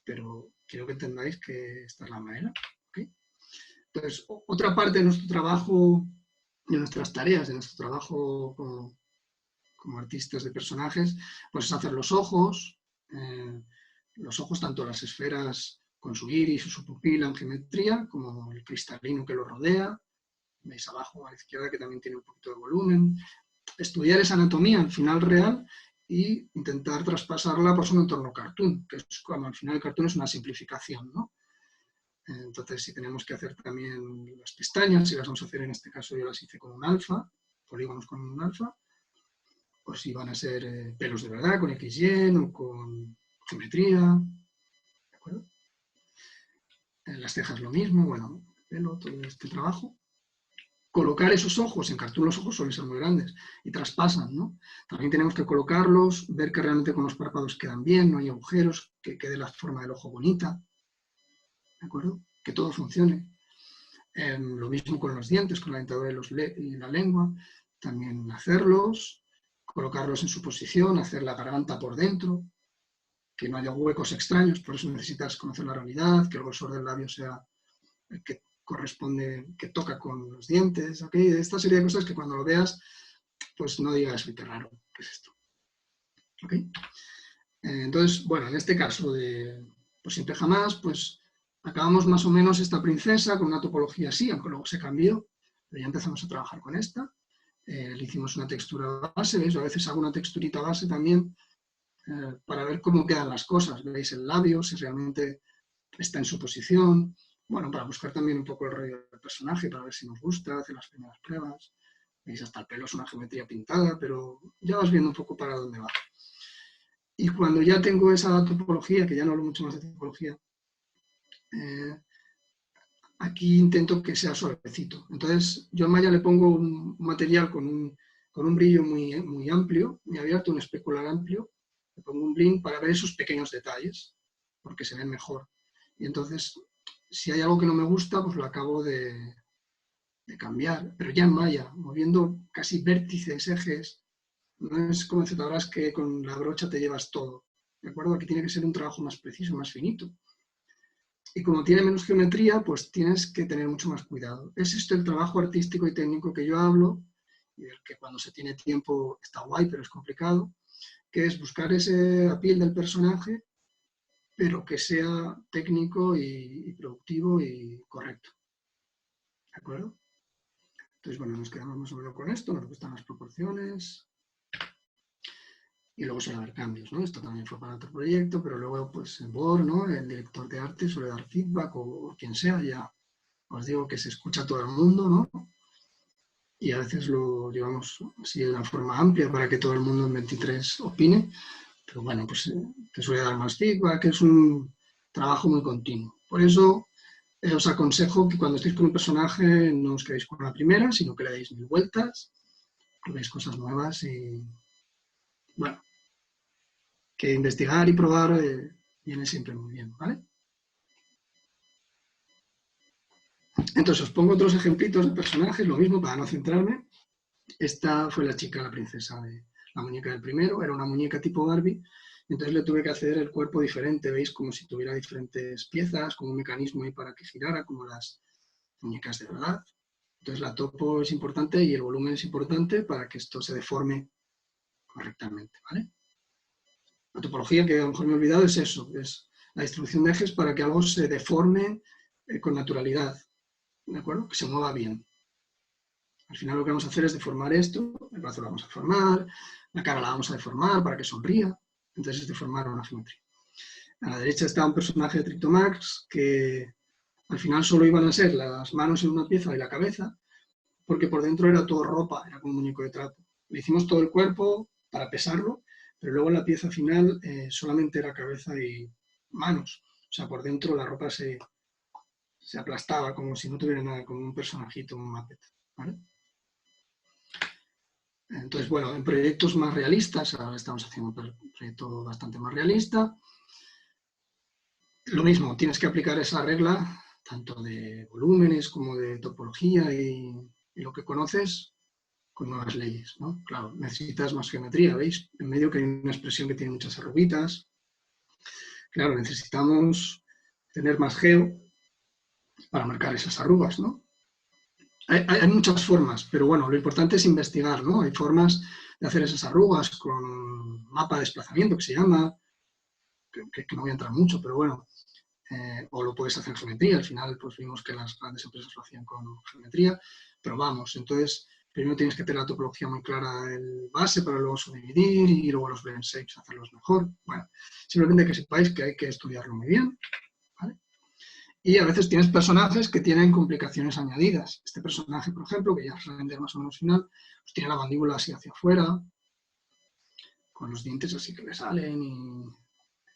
Pero quiero que entendáis que esta es la manera, ¿okay? Entonces, otra parte de nuestro trabajo, de nuestras tareas, de nuestro trabajo como artistas de personajes, pues es hacer los ojos tanto las esferas con su iris o su pupila en geometría, como el cristalino que lo rodea. Veis abajo a la izquierda que también tiene un poquito de volumen. Estudiar esa anatomía al final real y intentar traspasarla por un entorno cartoon, que es como al final el cartoon es una simplificación, ¿no? Entonces, si tenemos que hacer también las pestañas, si las vamos a hacer en este caso yo las hice con un alfa, polígonos con un alfa, o si van a ser pelos de verdad, con XY o con geometría, ¿de acuerdo? En las cejas lo mismo, bueno, pelo, todo este trabajo. Colocar esos ojos, en cartoon los ojos suelen ser muy grandes y traspasan, ¿no? También tenemos que colocarlos, ver que realmente con los párpados quedan bien, no hay agujeros, que quede la forma del ojo bonita, ¿de acuerdo? Que todo funcione. Lo mismo con los dientes, con la dentadura y la lengua, también hacerlos, colocarlos en su posición, hacer la garganta por dentro, que no haya huecos extraños, por eso necesitas conocer la realidad, que el grosor del labio sea el que corresponde, que toca con los dientes, ¿ok? Esta serie de cosas que cuando lo veas, pues no digas, qué raro, ¿qué es esto? ¿Ok? Entonces, bueno, en este caso de pues siempre jamás, pues acabamos más o menos esta princesa con una topología así, aunque luego se cambió, pero ya empezamos a trabajar con esta. Le hicimos una textura base, ¿veis? A veces hago una texturita base también para ver cómo quedan las cosas. Veis el labio, si realmente está en su posición. Bueno, para buscar también un poco el rollo del personaje, para ver si nos gusta, hacer las primeras pruebas. Veis, hasta el pelo es una geometría pintada, pero ya vas viendo un poco para dónde va. Y cuando ya tengo esa topología, que ya no hablo mucho más de topología, aquí intento que sea suavecito. Entonces, yo en Maya le pongo un material con un brillo muy amplio, muy abierto, un especular amplio. Le pongo un blink para ver esos pequeños detalles, porque se ven mejor. Y entonces, si hay algo que no me gusta, pues lo acabo de cambiar. Pero ya en Maya, moviendo casi vértices, ejes, no es como en ZBrush que con la brocha te llevas todo. ¿De acuerdo? Aquí tiene que ser un trabajo más preciso, más finito. Y como tiene menos geometría, pues tienes que tener mucho más cuidado. Es esto el trabajo artístico y técnico que yo hablo, y del que cuando se tiene tiempo está guay, pero es complicado, que es buscar ese appeal del personaje, pero que sea técnico y productivo y correcto. ¿De acuerdo? Entonces, bueno, nos quedamos más o menos con esto, nos gustan las proporciones. Y luego suele haber cambios, ¿no? Esto también fue para otro proyecto, pero luego, pues, en Word, ¿no? El director de arte suele dar feedback o quien sea, ya os digo que se escucha a todo el mundo, ¿no? Y a veces lo llevamos así de una forma amplia para que todo el mundo en 23 opine, pero bueno, pues te suele dar más feedback, es un trabajo muy continuo. Por eso os aconsejo que cuando estéis con un personaje no os quedéis con la primera, sino que le deis 1000 vueltas, probéis cosas nuevas y, bueno, que investigar y probar viene siempre muy bien, ¿vale? Entonces os pongo otros ejemplitos de personajes, lo mismo para no centrarme. Esta fue la chica, la princesa de la muñeca del primero, era una muñeca tipo Barbie, entonces le tuve que hacer el cuerpo diferente, ¿veis? Como si tuviera diferentes piezas, con un mecanismo ahí para que girara, como las muñecas de verdad. Entonces la topo es importante y el volumen es importante para que esto se deforme correctamente, ¿vale? La topología, que a lo mejor me he olvidado, es eso, es la distribución de ejes para que algo se deforme con naturalidad, ¿de acuerdo? Que se mueva bien. Al final lo que vamos a hacer es deformar esto, el brazo lo vamos a deformar, la cara la vamos a deformar para que sonría, entonces es deformar una geometría. A la derecha está un personaje de Trictomax que al final solo iban a ser las manos en una pieza y la cabeza, porque por dentro era todo ropa, era como un muñeco de trapo. Le hicimos todo el cuerpo para pesarlo, pero luego en la pieza final solamente era cabeza y manos. O sea, por dentro la ropa se aplastaba como si no tuviera nada, como un personajito, un Muppet, ¿vale? Entonces, bueno, en proyectos más realistas, ahora estamos haciendo un proyecto bastante más realista, lo mismo, tienes que aplicar esa regla, tanto de volúmenes como de topología y lo que conoces, con nuevas leyes, ¿no? Claro, necesitas más geometría, ¿veis? En medio que hay una expresión que tiene muchas arruguitas. Claro, necesitamos tener más geo para marcar esas arrugas, ¿no? Hay muchas formas, pero bueno, lo importante es investigar, ¿no? Hay formas de hacer esas arrugas con mapa de desplazamiento, que se llama, que no voy a entrar mucho, pero bueno, o lo puedes hacer en geometría, al final pues vimos que las grandes empresas lo hacían con geometría, pero vamos, entonces primero tienes que tener la topología muy clara el base para luego subdividir y luego los blend shapes hacerlos mejor. Bueno, simplemente que sepáis que hay que estudiarlo muy bien, ¿vale? Y a veces tienes personajes que tienen complicaciones añadidas. Este personaje, por ejemplo, que ya es render más o menos final, pues tiene la mandíbula así hacia afuera, con los dientes así que le salen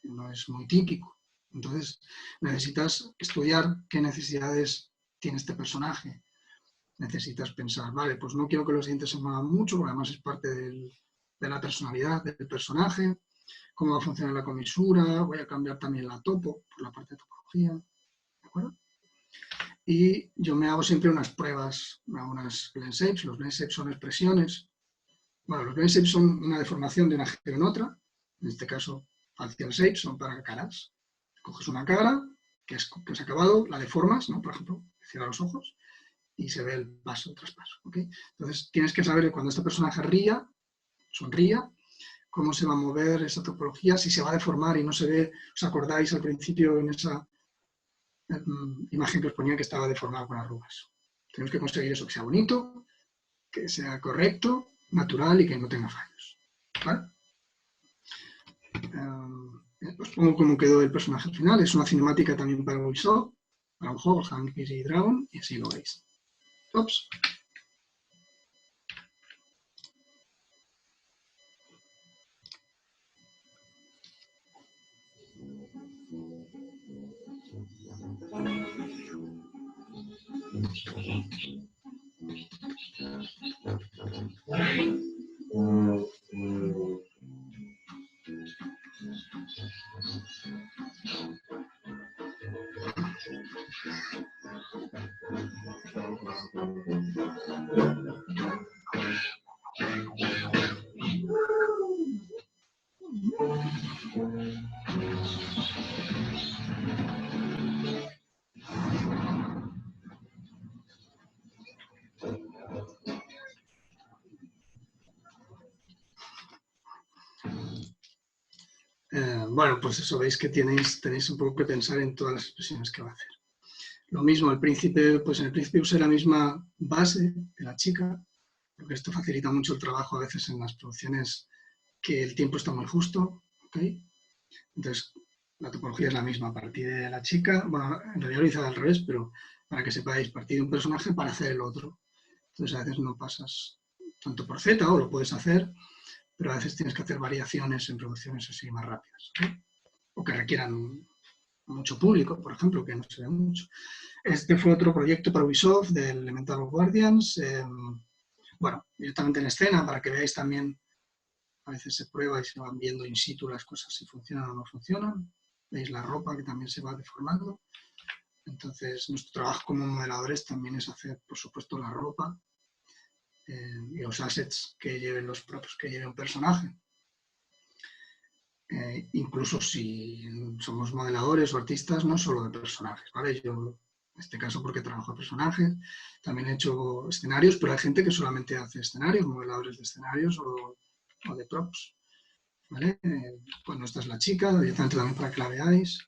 y no es muy típico. Entonces necesitas estudiar qué necesidades tiene este personaje. Necesitas pensar, vale, pues no quiero que los dientes se muevan mucho, porque además es parte de la personalidad del personaje, cómo va a funcionar la comisura, voy a cambiar también la topo, por la parte de topología, ¿de acuerdo? Y yo me hago siempre unas pruebas, unas blend shapes. Los blend shapes son expresiones. Bueno, los blend shapes son una deformación de una geo en otra, en este caso facial shapes son para caras. Coges una cara que es acabado, la deformas, ¿no? Por ejemplo, cierra los ojos y se ve el paso, el traspaso. ¿Okay? Entonces tienes que saber cuando este personaje sonría, cómo se va a mover esa topología, si se va a deformar y no se ve. ¿Os acordáis al principio en esa imagen que os ponía que estaba deformado con arrugas? Tenemos que conseguir eso, que sea bonito, que sea correcto, natural y que no tenga fallos. ¿Vale? Os pongo cómo quedó el personaje final. Es una cinemática también para Ubisoft, para un juego, Hungry Dragon, y así lo veis. Ops. Bueno, pues eso, veis que tenéis un poco que pensar en todas las expresiones que va a hacer. Lo mismo, el príncipe, pues en el príncipe usé la misma base de la chica, porque esto facilita mucho el trabajo a veces en las producciones que el tiempo está muy justo, ¿okay? Entonces, la topología es la misma, a partir de la chica, bueno, en realidad lo hice al revés, pero para que sepáis, partir de un personaje para hacer el otro. Entonces, a veces no pasas tanto por Z, o lo puedes hacer, pero a veces tienes que hacer variaciones en producciones así más rápidas, ¿okay? O que requieran mucho público, por ejemplo, que no se ve mucho. Este fue otro proyecto para Ubisoft del Elemental Guardians. Bueno, directamente en escena, para que veáis también, a veces se prueba y se van viendo in situ las cosas si funcionan o no funcionan. Veis la ropa que también se va deformando. Entonces, nuestro trabajo como modeladores también es hacer, por supuesto, la ropa y los assets que lleven los propios, que lleve un personaje. Incluso si somos modeladores o artistas, no solo de personajes, ¿vale? Yo, en este caso, porque trabajo de personajes, también he hecho escenarios, pero hay gente que solamente hace escenarios, modeladores de escenarios o o de props, ¿vale? Bueno, esta es la chica, directamente también para que la veáis.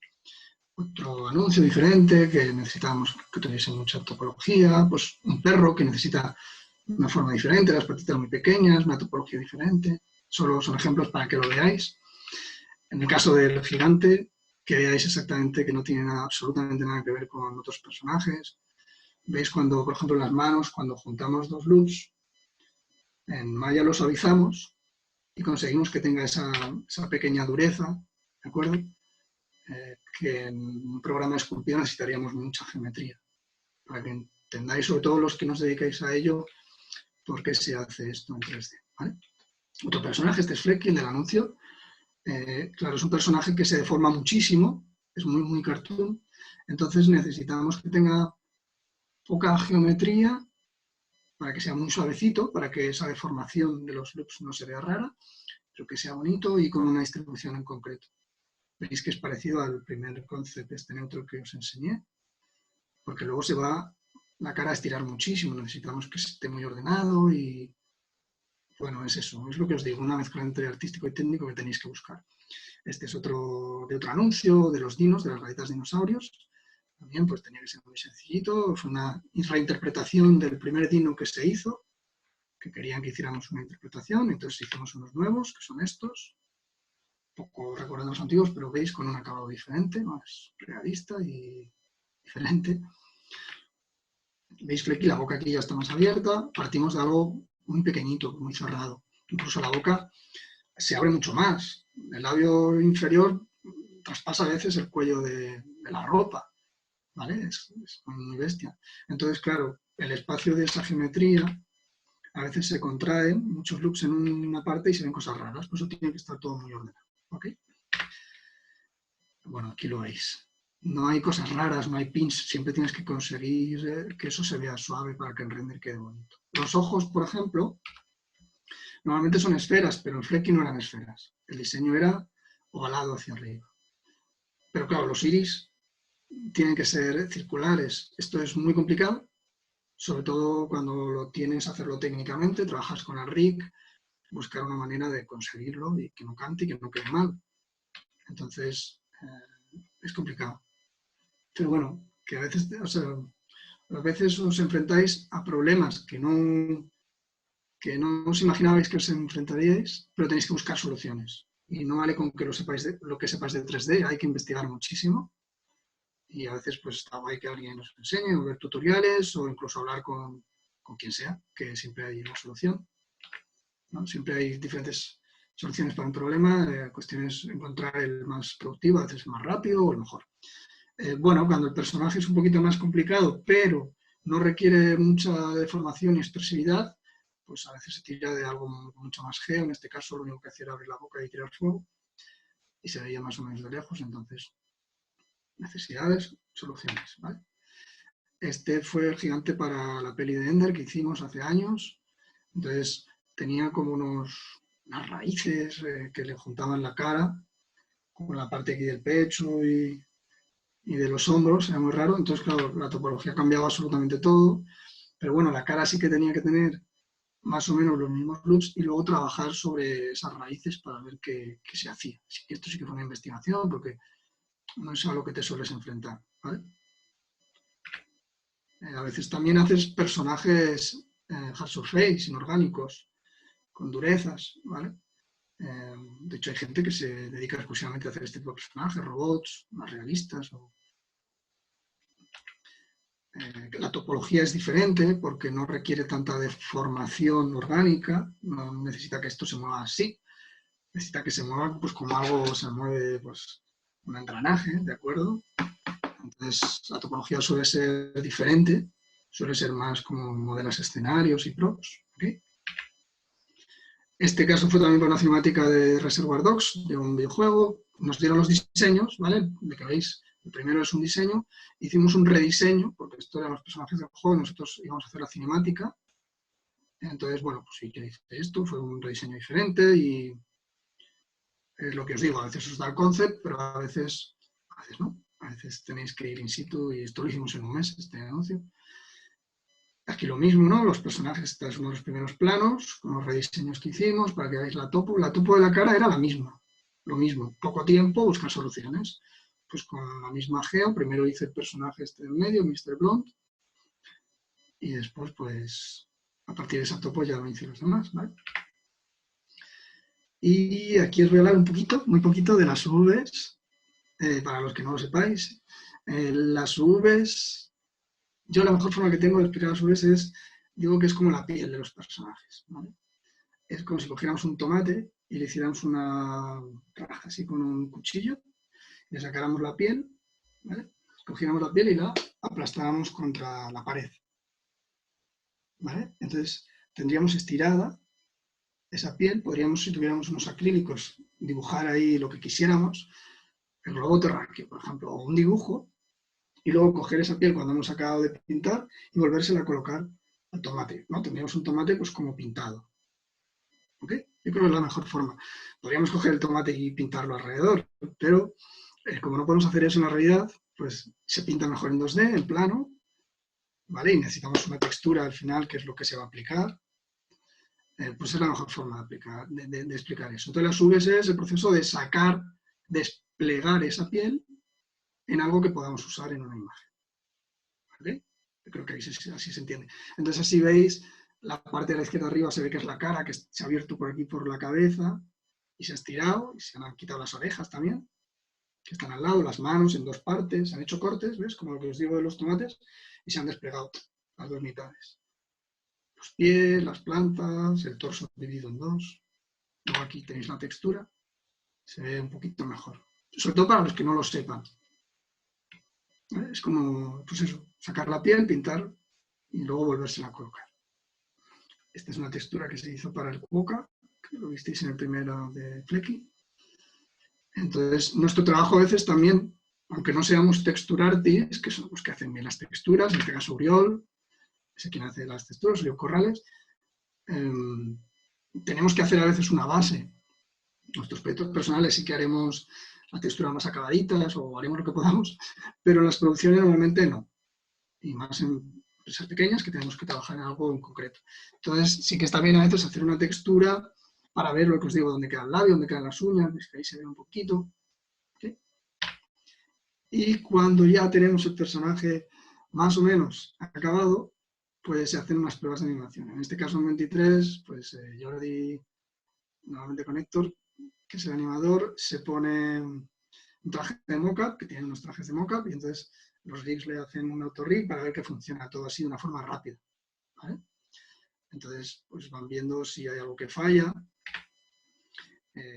Otro anuncio diferente que necesitamos que tuviese mucha topología, pues un perro que necesita una forma diferente, las patitas muy pequeñas, una topología diferente. Solo son ejemplos para que lo veáis. En el caso del gigante, que veáis exactamente que no tiene nada, absolutamente nada que ver con otros personajes. Veis cuando, por ejemplo, en las manos, cuando juntamos dos loops, en Maya lo suavizamos y conseguimos que tenga esa pequeña dureza, ¿de acuerdo? Que en un programa de esculpida necesitaríamos mucha geometría, para que entendáis, sobre todo los que nos dedicáis a ello, por qué se hace esto en 3D, ¿vale? Otro personaje, este es Flecky, el del anuncio. Claro, es un personaje que se deforma muchísimo, es muy, muy cartoon, entonces necesitamos que tenga poca geometría para que sea muy suavecito, para que esa deformación de los loops no se vea rara, pero que sea bonito y con una distribución en concreto. Veis que es parecido al primer concepto, este neutro que os enseñé, porque luego se va la cara a estirar muchísimo, necesitamos que esté muy ordenado y, bueno, es eso, es lo que os digo, una mezcla entre artístico y técnico que tenéis que buscar. Este es otro anuncio de los dinos, de las galletas dinosaurios. También pues tenía que ser muy sencillito, fue una reinterpretación del primer dino que se hizo, que querían que hiciéramos una interpretación, entonces hicimos unos nuevos, que son estos, un poco recordando los antiguos, pero veis con un acabado diferente, más realista y diferente. Veis Flecky, la boca aquí ya está más abierta, partimos de algo muy pequeñito, muy cerrado. Incluso la boca se abre mucho más. El labio inferior traspasa a veces el cuello de la ropa, ¿vale? Es muy bestia. Entonces, claro, el espacio de esa geometría a veces se contrae, muchos loops en una parte y se ven cosas raras, por eso tiene que estar todo muy ordenado, ¿ok? Bueno, aquí lo veis. No hay cosas raras, no hay pins, siempre tienes que conseguir que eso se vea suave para que el render quede bonito. Los ojos, por ejemplo, normalmente son esferas, pero en Flecky no eran esferas. El diseño era ovalado hacia arriba. Pero claro, los iris tienen que ser circulares. Esto es muy complicado, sobre todo cuando lo tienes a hacerlo técnicamente, trabajas con el rig, buscar una manera de conseguirlo y que no cante y que no quede mal. Entonces, es complicado. Pero bueno, que a veces, os enfrentáis a problemas que no os imaginabais que os enfrentaríais, pero tenéis que buscar soluciones. Y no vale con que lo que sepáis de 3D, hay que investigar muchísimo. Y a veces pues está guay que alguien nos enseñe o ver tutoriales o incluso hablar con quien sea, que siempre hay una solución, ¿no? Siempre hay diferentes soluciones para un problema, la cuestión es encontrar el más productivo, a veces el más rápido o el mejor. Bueno, cuando el personaje es un poquito más complicado, pero no requiere mucha deformación y expresividad, pues a veces se tira de algo mucho más geo, en este caso lo único que hacía era abrir la boca y tirar fuego, y se veía más o menos de lejos, entonces necesidades, soluciones, ¿vale? Este fue el gigante para la peli de Ender que hicimos hace años. Entonces tenía como unas raíces que le juntaban la cara, con la parte aquí del pecho y de los hombros, era muy raro. Entonces, claro, la topología cambiaba absolutamente todo. Pero bueno, la cara sí que tenía que tener más o menos los mismos loops y luego trabajar sobre esas raíces para ver qué se hacía. Esto sí que fue una investigación porque no es a lo que te sueles enfrentar, ¿vale? A veces también haces personajes hard surface, inorgánicos, con durezas, ¿vale? De hecho, hay gente que se dedica exclusivamente a hacer este tipo de personajes, robots, más realistas. La topología es diferente porque no requiere tanta deformación orgánica, no necesita que esto se mueva así, necesita que se mueva pues como algo se mueve pues un engranaje, ¿de acuerdo? Entonces la topología suele ser diferente, suele ser más como modelos escenarios y props, ¿okay? Este caso fue también por una cinemática de Reservoir Dogs, de un videojuego. Nos dieron los diseños, ¿vale? De que veis, el primero es un diseño. Hicimos un rediseño, porque esto eran los personajes del juego, nosotros íbamos a hacer la cinemática. Entonces, bueno, pues sí que hice esto, fue un rediseño diferente y es lo que os digo, a veces os da el concept, pero a veces no. A veces tenéis que ir in situ y esto lo hicimos en un mes, este anuncio. Aquí lo mismo, ¿no? Los personajes, este es uno de los primeros planos, con los rediseños que hicimos, para que veáis la topo. La topo de la cara era la misma, lo mismo. Poco tiempo, buscar soluciones. Pues con la misma geo, primero hice el personaje este en medio, Mr. Blonde, y después, pues, a partir de esa topo ya me hice los demás, ¿vale? Y aquí os voy a hablar un poquito, muy poquito, de las UVs, para los que no lo sepáis. Las UVs, yo la mejor forma que tengo de explicar las UVs es, digo que es como la piel de los personajes, ¿vale? Es como si cogiéramos un tomate y le hiciéramos una raja así con un cuchillo, le sacáramos la piel, ¿vale? Cogiéramos la piel y la aplastábamos contra la pared, ¿vale? Entonces tendríamos estirada esa piel, podríamos, si tuviéramos unos acrílicos, dibujar ahí lo que quisiéramos, el globo terráqueo, por ejemplo, o un dibujo, y luego coger esa piel cuando hemos acabado de pintar y volvérsela a colocar al tomate, ¿no? Tendríamos un tomate pues como pintado, ¿ok? Yo creo que es la mejor forma. Podríamos coger el tomate y pintarlo alrededor, pero como no podemos hacer eso en la realidad, pues se pinta mejor en 2D, en plano, ¿vale? Y necesitamos una textura al final, que es lo que se va a aplicar. Pues es la mejor forma de, explicar eso. Entonces las UVs es el proceso de sacar, desplegar esa piel en algo que podamos usar en una imagen, ¿vale? Yo creo que así se entiende. Entonces así veis, la parte de la izquierda arriba se ve que es la cara, que se ha abierto por aquí por la cabeza y se ha estirado, y se han quitado las orejas también, que están al lado, las manos en dos partes, se han hecho cortes, ¿ves? Como lo que os digo de los tomates, y se han desplegado las dos mitades. Los pies, las plantas, el torso dividido en dos. Luego aquí tenéis la textura, se ve un poquito mejor. Sobre todo para los que no lo sepan. Es como, pues eso, sacar la piel, pintar y luego volvérsela a colocar. Esta es una textura que se hizo para el Quokka, que lo visteis en el primero de Flecky. Entonces, nuestro trabajo a veces también, aunque no seamos texture artists, que son los que hacen bien las texturas, en este caso Uriol, es quien hace las texturas, Uriol Corrales, tenemos que hacer a veces una base. Nuestros proyectos personales sí que haremos las texturas más acabaditas o haremos lo que podamos, pero en las producciones normalmente no. Y más en empresas pequeñas que tenemos que trabajar en algo en concreto. Entonces sí que está bien a veces hacer una textura para ver lo que os digo, dónde queda el labio, dónde quedan las uñas, que ahí se ve un poquito. ¿Okay? Y cuando ya tenemos el personaje más o menos acabado, pues se hacen unas pruebas de animación. En este caso en 23, pues Jordi, normalmente con Héctor, que es el animador, se pone un traje de mockup, que tiene unos trajes de mockup, y entonces los rigs le hacen un autorrig para ver que funciona todo así de una forma rápida, ¿vale? Entonces, pues van viendo si hay algo que falla,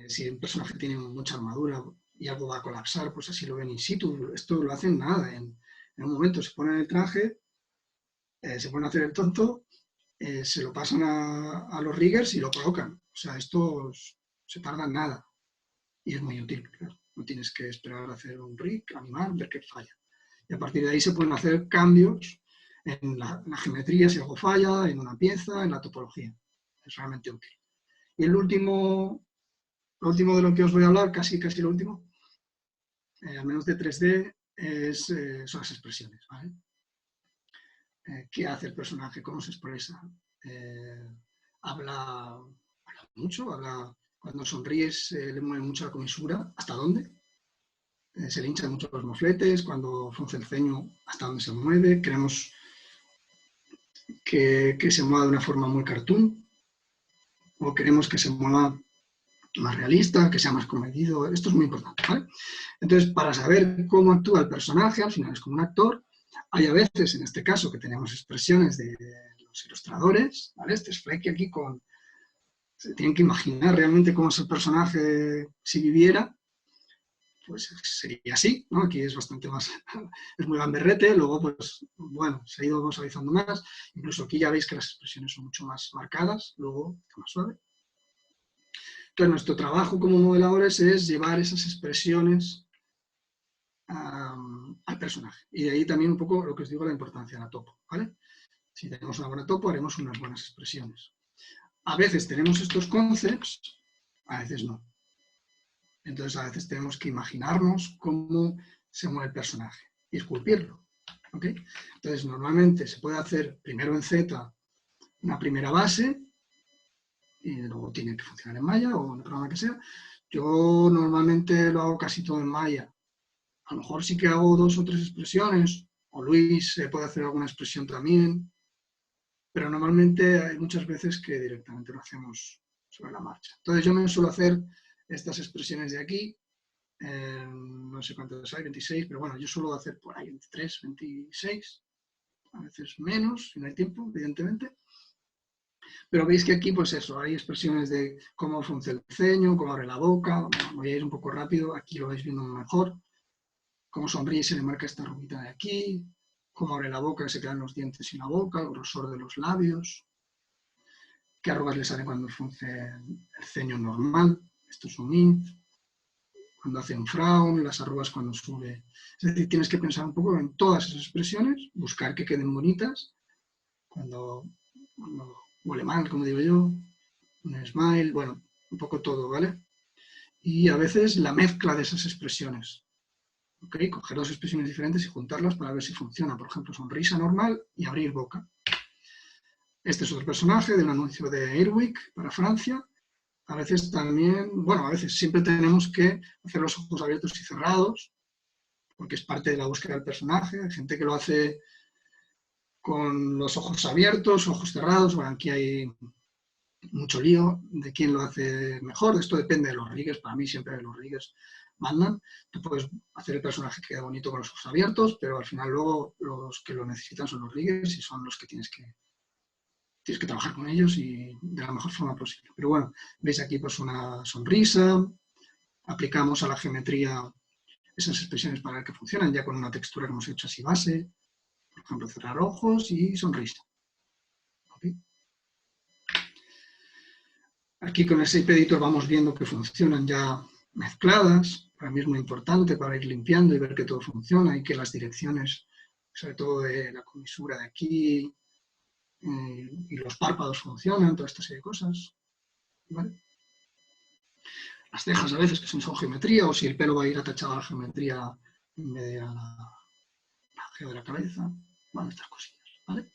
si un personaje tiene mucha armadura y algo va a colapsar, pues así lo ven in situ. Esto lo hacen nada, en un momento se ponen el traje, se ponen a hacer el tonto, se lo pasan a los riggers y lo colocan. O sea, esto se tarda en nada y es muy útil, claro. No tienes que esperar a hacer un rig, animar, ver qué falla. Y a partir de ahí se pueden hacer cambios en la geometría, si algo falla, en una pieza, en la topología. Es realmente útil. Y lo último de lo que os voy a hablar, casi lo último, al menos de 3D, son las expresiones, ¿vale? ¿Qué hace el personaje? ¿Cómo se expresa? Habla mucho, cuando sonríes le mueve mucho la comisura. ¿Hasta dónde? Se le hinchan mucho los mofletes, cuando frunce el ceño, hasta dónde se mueve. Queremos que se mueva de una forma muy cartoon, o queremos que se mueva más realista, que sea más comedido. Esto es muy importante, ¿vale? Entonces, para saber cómo actúa el personaje, al final es como un actor. Hay a veces, en este caso, que tenemos expresiones de los ilustradores, ¿vale? Este es Flecky aquí se tienen que imaginar realmente cómo es el personaje si viviera. Pues sería así, ¿no? Aquí es bastante más, es muy gamberrete, luego pues, bueno, se ha ido suavizando más, incluso aquí ya veis que las expresiones son mucho más marcadas, luego está más suave. Entonces nuestro trabajo como modeladores es llevar esas expresiones al personaje, y de ahí también un poco lo que os digo, la importancia de la topo, ¿vale? Si tenemos una buena topo, haremos unas buenas expresiones. A veces tenemos estos concepts, a veces no. Entonces a veces tenemos que imaginarnos cómo se mueve el personaje y esculpirlo. ¿Ok? Entonces, normalmente se puede hacer primero en Z una primera base y luego tiene que funcionar en Maya o en el programa que sea. Yo normalmente lo hago casi todo en Maya. A lo mejor sí que hago 2 o 3 expresiones, o Luis puede hacer alguna expresión también, pero normalmente hay muchas veces que directamente lo hacemos sobre la marcha. Entonces yo me suelo hacer estas expresiones de aquí, no sé cuántas hay, 26, pero bueno, yo suelo hacer por ahí 23, 26, a veces menos, si no hay tiempo, evidentemente. Pero veis que aquí, pues eso, hay expresiones de cómo frunce el ceño, cómo abre la boca, voy a ir un poco rápido, aquí lo vais viendo mejor, cómo sonríe y se le marca esta rubita de aquí, cómo abre la boca y se quedan los dientes y la boca, el grosor de los labios, qué arrugas le salen cuando frunce el ceño normal, esto es un INF, cuando hace un frown, las arrugas cuando sube. Es decir, tienes que pensar un poco en todas esas expresiones, buscar que queden bonitas, cuando huele mal, como digo yo, un smile, bueno, un poco todo, ¿vale? Y a veces la mezcla de esas expresiones. ¿Okay? Coger 2 expresiones diferentes y juntarlas para ver si funciona. Por ejemplo, sonrisa normal y abrir boca. Este es otro personaje del anuncio de Airwick para Francia. A veces también, bueno, a veces siempre tenemos que hacer los ojos abiertos y cerrados, porque es parte de la búsqueda del personaje. Hay gente que lo hace con los ojos abiertos, ojos cerrados. Bueno, aquí hay mucho lío de quién lo hace mejor. Esto depende de los riggers. Para mí siempre los riggers mandan. Tú puedes hacer el personaje que quede bonito con los ojos abiertos, pero al final luego los que lo necesitan son los riggers y son los que tienes que trabajar con ellos y de la mejor forma posible. Pero bueno, veis aquí pues una sonrisa, aplicamos a la geometría esas expresiones para ver que funcionan, ya con una textura que hemos hecho así base, por ejemplo, cerrar ojos y sonrisa. ¿Okay? Aquí con el Shape Editor vamos viendo que funcionan ya mezcladas, para mí es muy importante para ir limpiando y ver que todo funciona y que las direcciones, sobre todo de la comisura de aquí y los párpados funcionan, toda esta serie de cosas. ¿Vale? Las cejas a veces que son geometría o si el pelo va a ir atachado a la geometría en vez de a la geo de la cabeza. Bueno, estas cosillas. ¿Vale?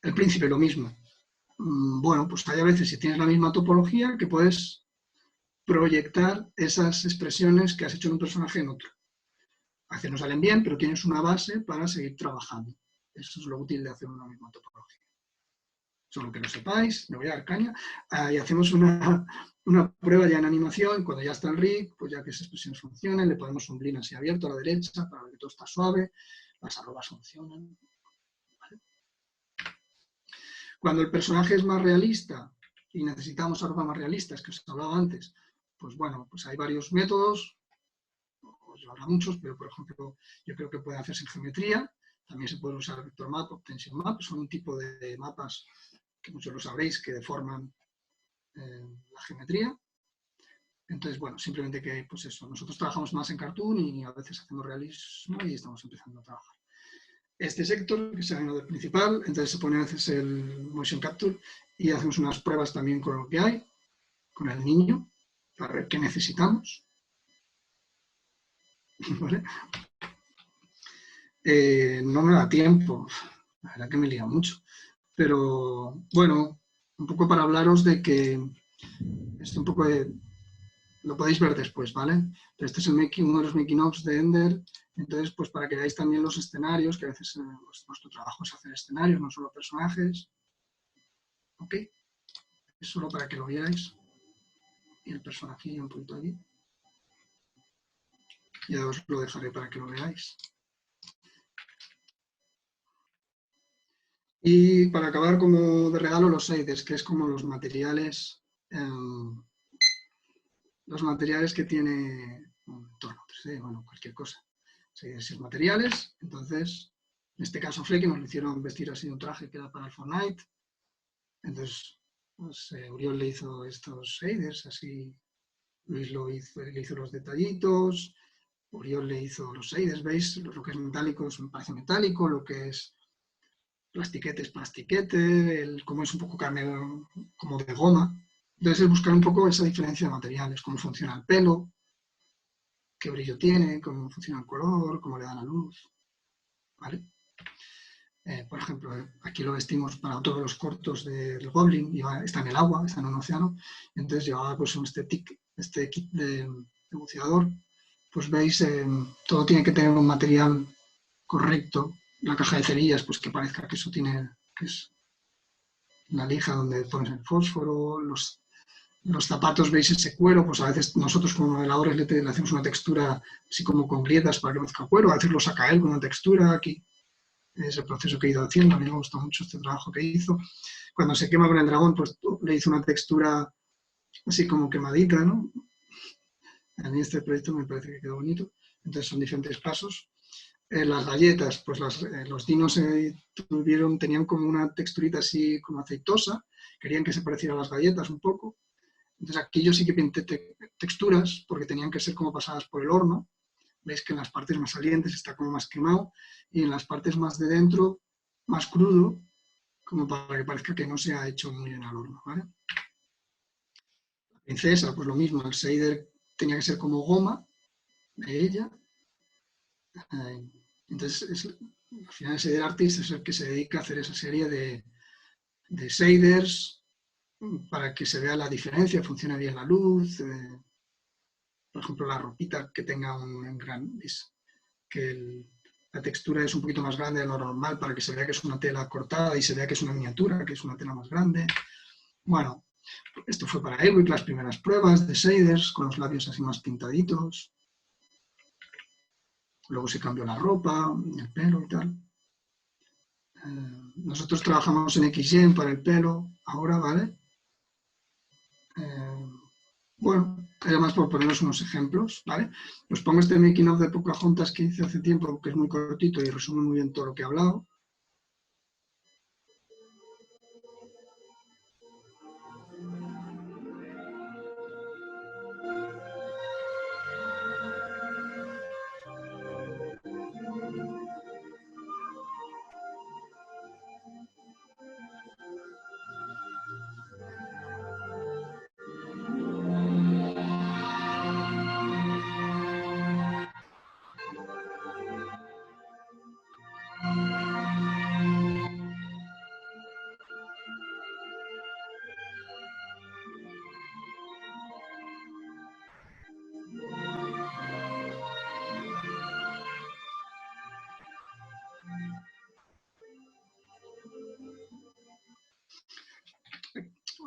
El príncipe lo mismo. Bueno, pues hay a veces si tienes la misma topología que puedes proyectar esas expresiones que has hecho en un personaje en otro. A veces no salen bien, pero tienes una base para seguir trabajando. Eso es lo útil de hacer una misma topología. Solo que lo sepáis, me voy a dar caña, y hacemos una prueba ya en animación, cuando ya está el rig, pues ya que esas expresiones funcionen, le ponemos un blin así abierto a la derecha para ver que todo está suave, las arrobas funcionan. ¿Vale? Cuando el personaje es más realista y necesitamos arrobas más realistas, que os hablaba antes, pues bueno, pues hay varios métodos, os habrá muchos, pero por ejemplo, yo creo que puede hacerse en geometría, también se puede usar vector map o tension map, son un tipo de mapas que muchos lo sabréis, que deforman la geometría. Entonces, bueno, simplemente que, pues eso, nosotros trabajamos más en cartoon y a veces hacemos realismo y estamos empezando a trabajar. Este sector, que es el nodo principal, entonces se pone a veces el motion capture y hacemos unas pruebas también con lo que hay, con el niño, para ver qué necesitamos. ¿Vale? No me da tiempo, la verdad que me lía mucho, pero bueno, un poco para hablaros de que esto un poco lo podéis ver después, ¿vale? Pero este es uno de los making ofs de Ender, entonces pues para que veáis también los escenarios, que a veces nuestro trabajo es hacer escenarios, no solo personajes, ¿ok? Es solo para que lo veáis, y el personaje y un punto aquí. Ya os lo dejaré para que lo veáis. Y para acabar como de regalo los shaders, que es como los materiales que tiene un entorno 3D, bueno, cualquier cosa. Shaders materiales, entonces, en este caso Flecky nos lo hicieron vestir así de un traje que era para el Fortnite. Entonces, pues, Uriol le hizo estos shaders, así Luis le hizo los detallitos, Uriol le hizo los shaders, ¿veis? Lo que es metálico me parece metálico, lo que es plastiquete es plastiquete, como es un poco carne como de goma. Entonces es buscar un poco esa diferencia de materiales, cómo funciona el pelo, qué brillo tiene, cómo funciona el color, cómo le da la luz. ¿vale? Por ejemplo, aquí lo vestimos para todos los cortos del Goblin, está en el agua, está en un océano, entonces llevaba pues este kit de buceador, pues veis, todo tiene que tener un material correcto, la caja de cerillas, pues que parezca que eso tiene, que es la lija donde pones el fósforo, los zapatos, veis ese cuero, pues a veces nosotros como modeladores le hacemos una textura así como con grietas para que parezca cuero, a veces lo saca él con una textura, aquí es el proceso que he ido haciendo, a mí me gusta mucho este trabajo que hizo. Cuando se quema con el dragón, pues le hizo una textura así como quemadita, ¿no? A mí este proyecto me parece que quedó bonito. Entonces son diferentes pasos. Las galletas, pues los dinos tenían como una texturita así como aceitosa, querían que se pareciera a las galletas un poco. Entonces aquí yo sí que pinté texturas, porque tenían que ser como pasadas por el horno. Veis que en las partes más salientes está como más quemado y en las partes más de dentro, más crudo, como para que parezca que no se ha hecho muy bien al horno, ¿vale? La princesa, pues lo mismo, el shader tenía que ser como goma de ella. Entonces, al final el shader artist es el que se dedica a hacer esa serie de shaders para que se vea la diferencia, funcione bien la luz. Por ejemplo, la ropita que tenga un gran... que la textura es un poquito más grande de lo normal para que se vea que es una tela cortada y se vea que es una miniatura, que es una tela más grande. Bueno, esto fue para Ewick, las primeras pruebas de shaders con los labios así más pintaditos. Luego se cambió la ropa, el pelo y tal. Nosotros trabajamos en XGen para el pelo ahora, ¿vale? Bueno, además por poneros unos ejemplos, ¿vale? Os pongo este making of de Pocahontas que hice hace tiempo, que es muy cortito y resume muy bien todo lo que he hablado.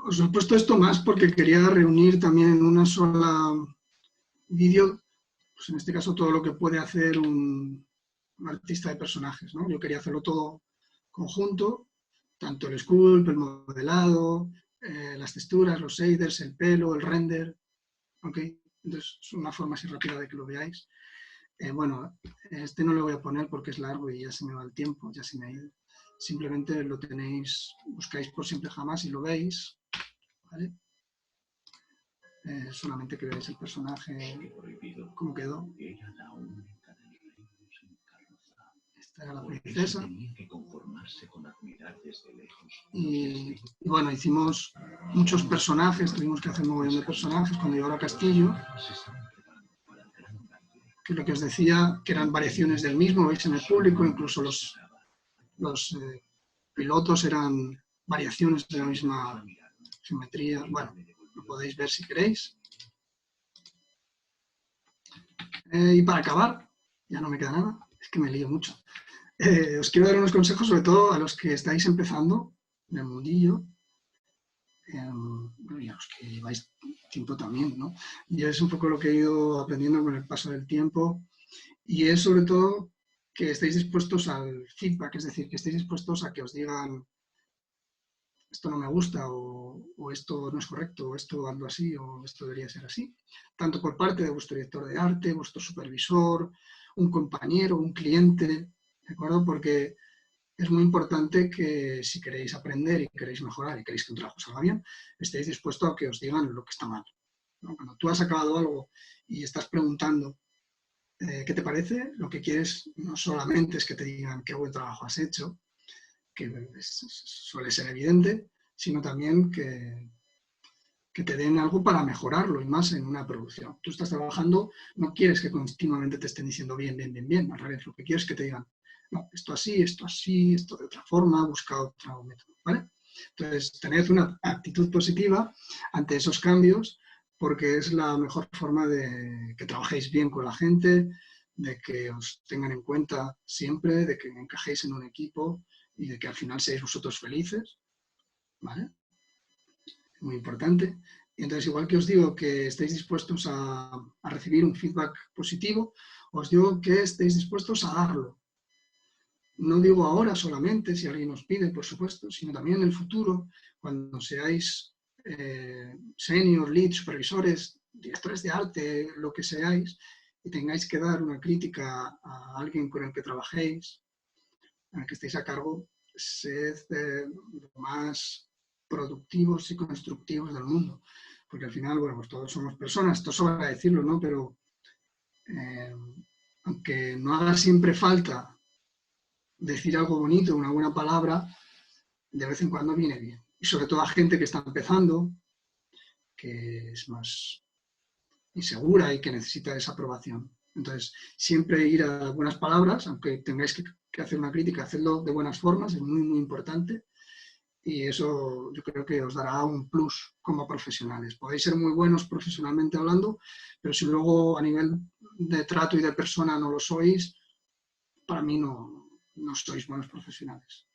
Os he puesto esto más porque quería reunir también en una sola vídeo, pues en este caso todo lo que puede hacer un artista de personajes, ¿no? Yo quería hacerlo todo conjunto, tanto el sculpt, el modelado, las texturas, los shaders, el pelo, el render, ¿ok? Entonces es una forma así rápida de que lo veáis. Bueno, este no lo voy a poner porque es largo y ya se me va el tiempo, ya se me ha ido. Simplemente lo tenéis, buscáis por Simple Jamás y lo veis, ¿vale? Solamente que veáis el personaje, cómo quedó. Esta era la princesa. Y bueno, hicimos muchos personajes, tuvimos que hacer un montón de personajes cuando llegó a Castillo, que lo que os decía, que eran variaciones del mismo, veis en el público, incluso los pilotos eran variaciones de la misma geometría. Bueno, lo podéis ver si queréis. Y para acabar, ya no me queda nada, es que me lío mucho. Os quiero dar unos consejos, sobre todo a los que estáis empezando en el mundillo, y a los que lleváis tiempo también, ¿no? Y es un poco lo que he ido aprendiendo con el paso del tiempo, y es sobre todo que estéis dispuestos al feedback, es decir, que estéis dispuestos a que os digan esto no me gusta, o esto no es correcto, o esto ando así, o esto debería ser así, tanto por parte de vuestro director de arte, vuestro supervisor, un compañero, un cliente, ¿de acuerdo? Porque es muy importante que si queréis aprender y queréis mejorar y queréis que un trabajo salga bien, estéis dispuestos a que os digan lo que está mal, ¿no? Cuando tú has acabado algo y estás preguntando ¿qué te parece? Lo que quieres no solamente es que te digan qué buen trabajo has hecho, que suele ser evidente, sino también que que te den algo para mejorarlo, y más en una producción. Tú estás trabajando, no quieres que continuamente te estén diciendo bien, bien, bien, bien, al revés, lo que quieres es que te digan, no, esto así, esto de otra forma, busca otro método, ¿vale? Entonces, tened una actitud positiva ante esos cambios, porque es la mejor forma de que trabajéis bien con la gente, de que os tengan en cuenta siempre, de que encajéis en un equipo y de que al final seáis vosotros felices, ¿vale? Muy importante. Y entonces, igual que os digo que estéis dispuestos a recibir un feedback positivo, os digo que estéis dispuestos a darlo. No digo ahora solamente, si alguien os pide, por supuesto, sino también en el futuro, cuando seáis senior, lead, supervisores, directores de arte, lo que seáis, y tengáis que dar una crítica a alguien con el que trabajéis, en el que estéis a cargo, sed lo más productivos y constructivos del mundo. Porque al final, bueno, pues todos somos personas, esto sobra decirlo, ¿no? Pero aunque no haga siempre falta decir algo bonito, una buena palabra, de vez en cuando viene bien. Y sobre todo a gente que está empezando, que es más insegura y que necesita esa aprobación. Entonces, siempre ir a buenas palabras, aunque tengáis que hacer una crítica, hacedlo de buenas formas, es muy, muy importante. Y eso yo creo que os dará un plus como profesionales. Podéis ser muy buenos profesionalmente hablando, pero si luego a nivel de trato y de persona no lo sois, para mí no sois buenos profesionales,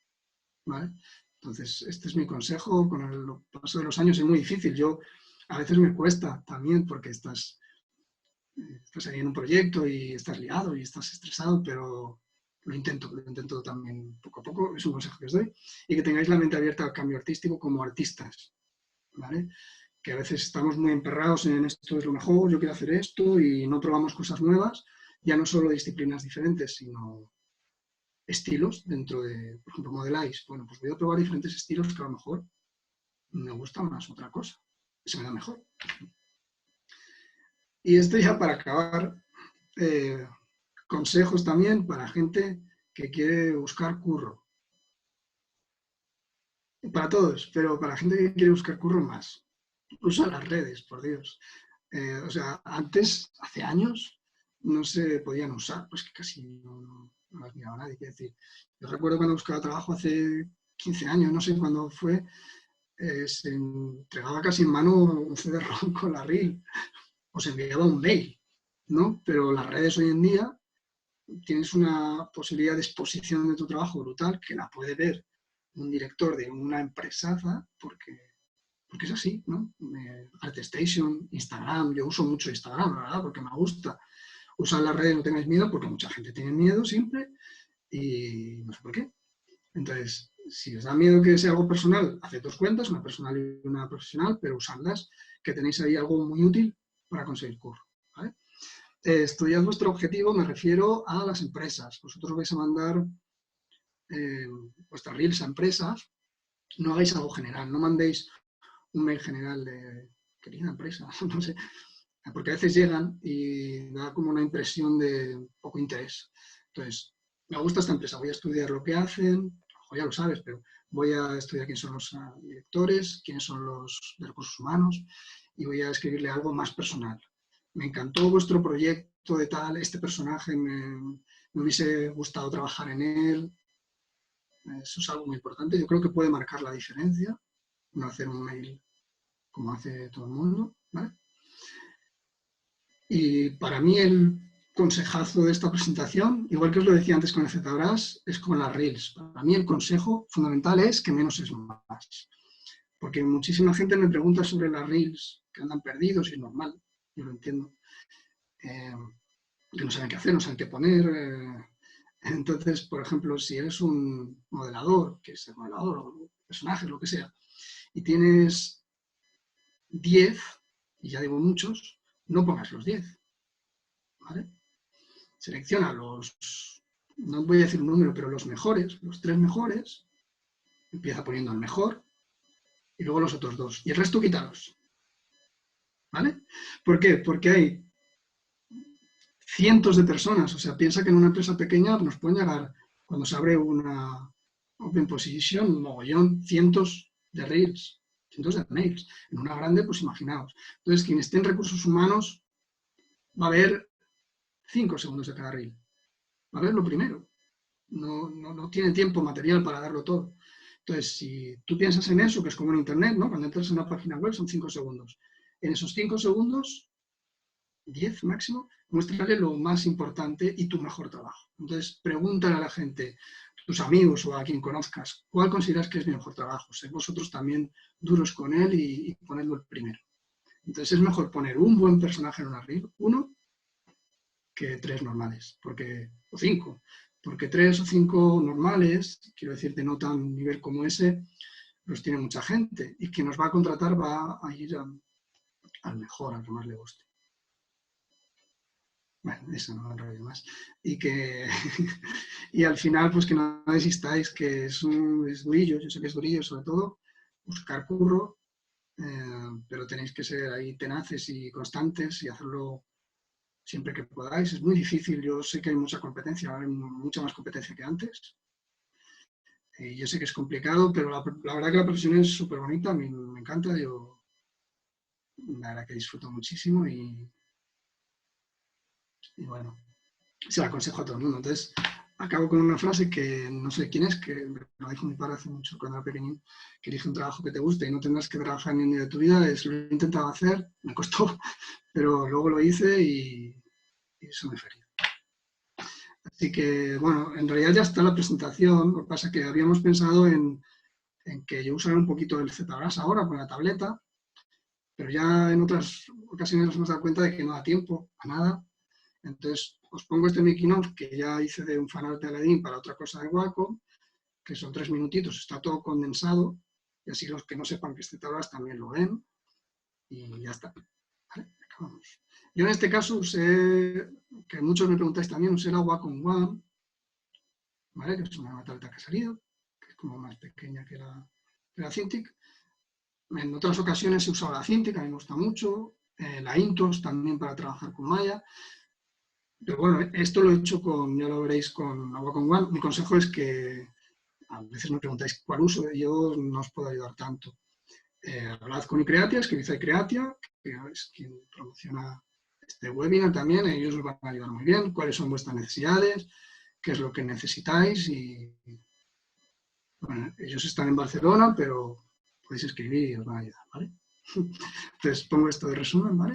¿vale? Entonces, este es mi consejo. Con el paso de los años es muy difícil. Yo, a veces me cuesta también porque estás ahí en un proyecto y estás liado y estás estresado, pero lo intento también poco a poco, es un consejo que os doy, y que tengáis la mente abierta al cambio artístico como artistas, ¿vale? Que a veces estamos muy emperrados en esto es lo mejor, yo quiero hacer esto, y no probamos cosas nuevas, ya no solo disciplinas diferentes, sino estilos dentro de, por ejemplo, modeláis. Bueno, pues voy a probar diferentes estilos que a lo mejor me gusta más otra cosa, se me da mejor. Y esto ya para acabar, consejos también para gente que quiere buscar curro. Para todos, pero para gente que quiere buscar curro más. Usa las redes, por Dios. O sea, antes, hace años, no se podían usar, pues que casi no las miraba nadie. Quiero decir, yo recuerdo cuando buscaba trabajo hace 15 años, no sé cuándo fue, se entregaba casi en mano un CD-ROM con la reel, o se enviaba un mail, ¿no? Pero las redes hoy en día tienes una posibilidad de exposición de tu trabajo brutal que la puede ver un director de una empresaza porque es así, ¿no? ArtStation, Instagram, yo uso mucho Instagram, la verdad, porque me gusta. Usar las redes, no tengáis miedo, porque mucha gente tiene miedo siempre y no sé por qué. Entonces, si os da miedo que sea algo personal, haced dos cuentas, una personal y una profesional, pero usadlas, que tenéis ahí algo muy útil para conseguir curro, ¿vale? Estudiad vuestro objetivo, me refiero a las empresas. Vosotros vais a mandar vuestras reels a empresas, no hagáis algo general, no mandéis un mail general de querida empresa, no sé, porque a veces llegan y da como una impresión de poco interés. Entonces, me gusta esta empresa, voy a estudiar lo que hacen, o ya lo sabes, pero voy a estudiar quiénes son los directores, quiénes son los de recursos humanos, y voy a escribirle algo más personal. Me encantó vuestro proyecto de tal, este personaje me hubiese gustado trabajar en él. Eso es algo muy importante, yo creo que puede marcar la diferencia, no hacer un mail como hace todo el mundo, ¿vale? Y para mí el consejazo de esta presentación, igual que os lo decía antes con el ZBrush, es con las Reels. Para mí el consejo fundamental es que menos es más. Porque muchísima gente me pregunta sobre las Reels, que andan perdidos y es normal, yo lo entiendo. Que no saben qué hacer, no saben qué poner. Entonces, por ejemplo, si eres un modelador, que es el modelador o personajes, lo que sea, y tienes 10, y ya digo muchos, no pongas los 10, ¿vale? Selecciona los, no voy a decir un número, pero los mejores, los 3 mejores, empieza poniendo el mejor, y luego los otros 2, y el resto quítalos, ¿vale? ¿Por qué? Porque hay cientos de personas, o sea, piensa que en una empresa pequeña nos pueden llegar, cuando se abre una Open Position, un mogollón, cientos de Reels, cientos de mails. En una grande, pues imaginaos. Entonces, quien esté en recursos humanos va a ver 5 segundos de cada reel. Va a ver lo primero. No tiene tiempo material para darlo todo. Entonces, si tú piensas en eso, que es como en Internet, ¿no? Cuando entras en una página web son 5 segundos. En esos 5 segundos, 10 máximo, muéstrale lo más importante y tu mejor trabajo. Entonces, pregúntale a la gente, tus amigos o a quien conozcas, ¿cuál consideras que es mi mejor trabajo? Sed vosotros también duros con él y ponedlo el primero. Entonces, es mejor poner un buen personaje en una reel, uno, que 3 normales, o 5, porque 3 o 5 normales, quiero decir, de no tan nivel como ese, los tiene mucha gente y quien nos va a contratar va a ir al mejor, al que más le guste. Bueno, eso no enrollo más. Y al final, pues que no desistáis, que es durillo, yo sé que es durillo, sobre todo, buscar curro, pero tenéis que ser ahí tenaces y constantes y hacerlo siempre que podáis. Es muy difícil, yo sé que hay mucha competencia, hay mucha más competencia que antes. Yo sé que es complicado, pero la verdad que la profesión es súper bonita, a mí me encanta, yo la verdad que disfruto muchísimo y bueno, se la aconsejo a todo el mundo. Entonces, acabo con una frase que no sé quién es, que me lo dijo mi padre hace mucho cuando era pequeñín, que elige un trabajo que te guste y no tendrás que trabajar ni un día de tu vida. Lo he intentado hacer, me costó, pero luego lo hice y eso me feliz. Así que, bueno, en realidad ya está la presentación. Lo que pasa es que habíamos pensado en que yo usara un poquito el ZBrush ahora con la tableta, pero ya en otras ocasiones nos hemos dado cuenta de que no da tiempo a nada. Entonces, os pongo este making of que ya hice de un fanart de Aladdin para otra cosa de Wacom, que son 3 minutitos, está todo condensado, y así los que no sepan que es ZBrush también lo ven, y ya está. ¿Vale? Acabamos. Yo en este caso usé, que muchos me preguntáis también, usé la Wacom One, ¿vale? Que es una tableta que ha salido, que es como más pequeña que la Cintiq. En otras ocasiones he usado la Cintiq, a mí me gusta mucho, la Intuos también para trabajar con Maya. Pero bueno, esto lo he hecho ya lo veréis con Wacom One. Mi consejo es que a veces me preguntáis cuál uso, yo no os puedo ayudar tanto. Hablad con iCreatia, escribid a iCreatia, que es quien promociona este webinar también, ellos os van a ayudar muy bien, cuáles son vuestras necesidades, qué es lo que necesitáis y bueno, ellos están en Barcelona, pero podéis escribir y os van a ayudar, ¿vale? Entonces pongo esto de resumen, ¿vale?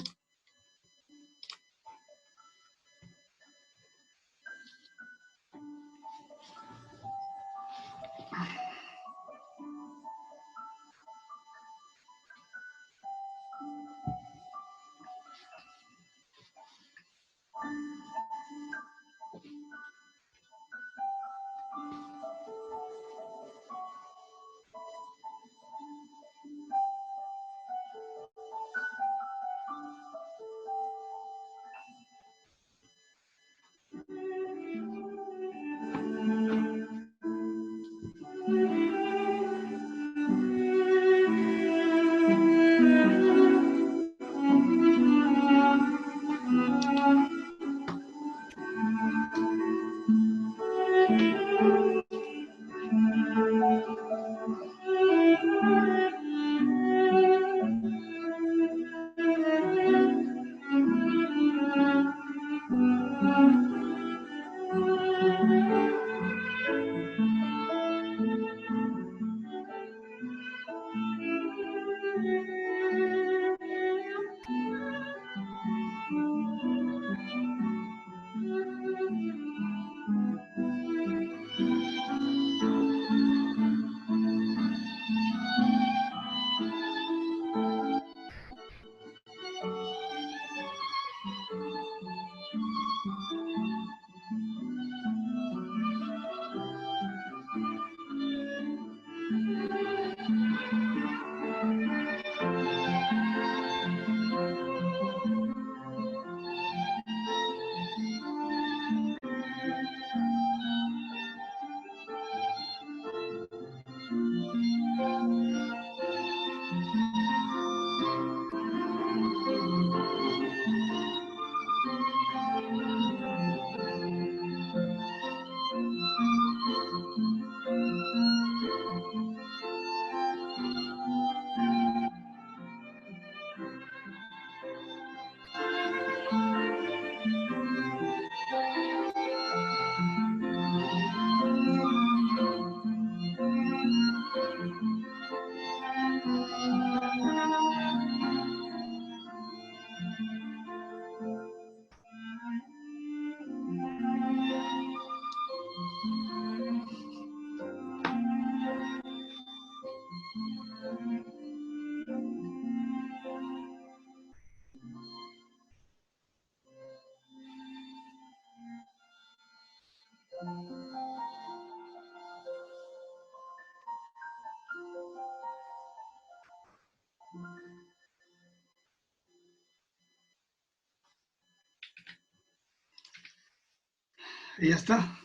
Y ya está.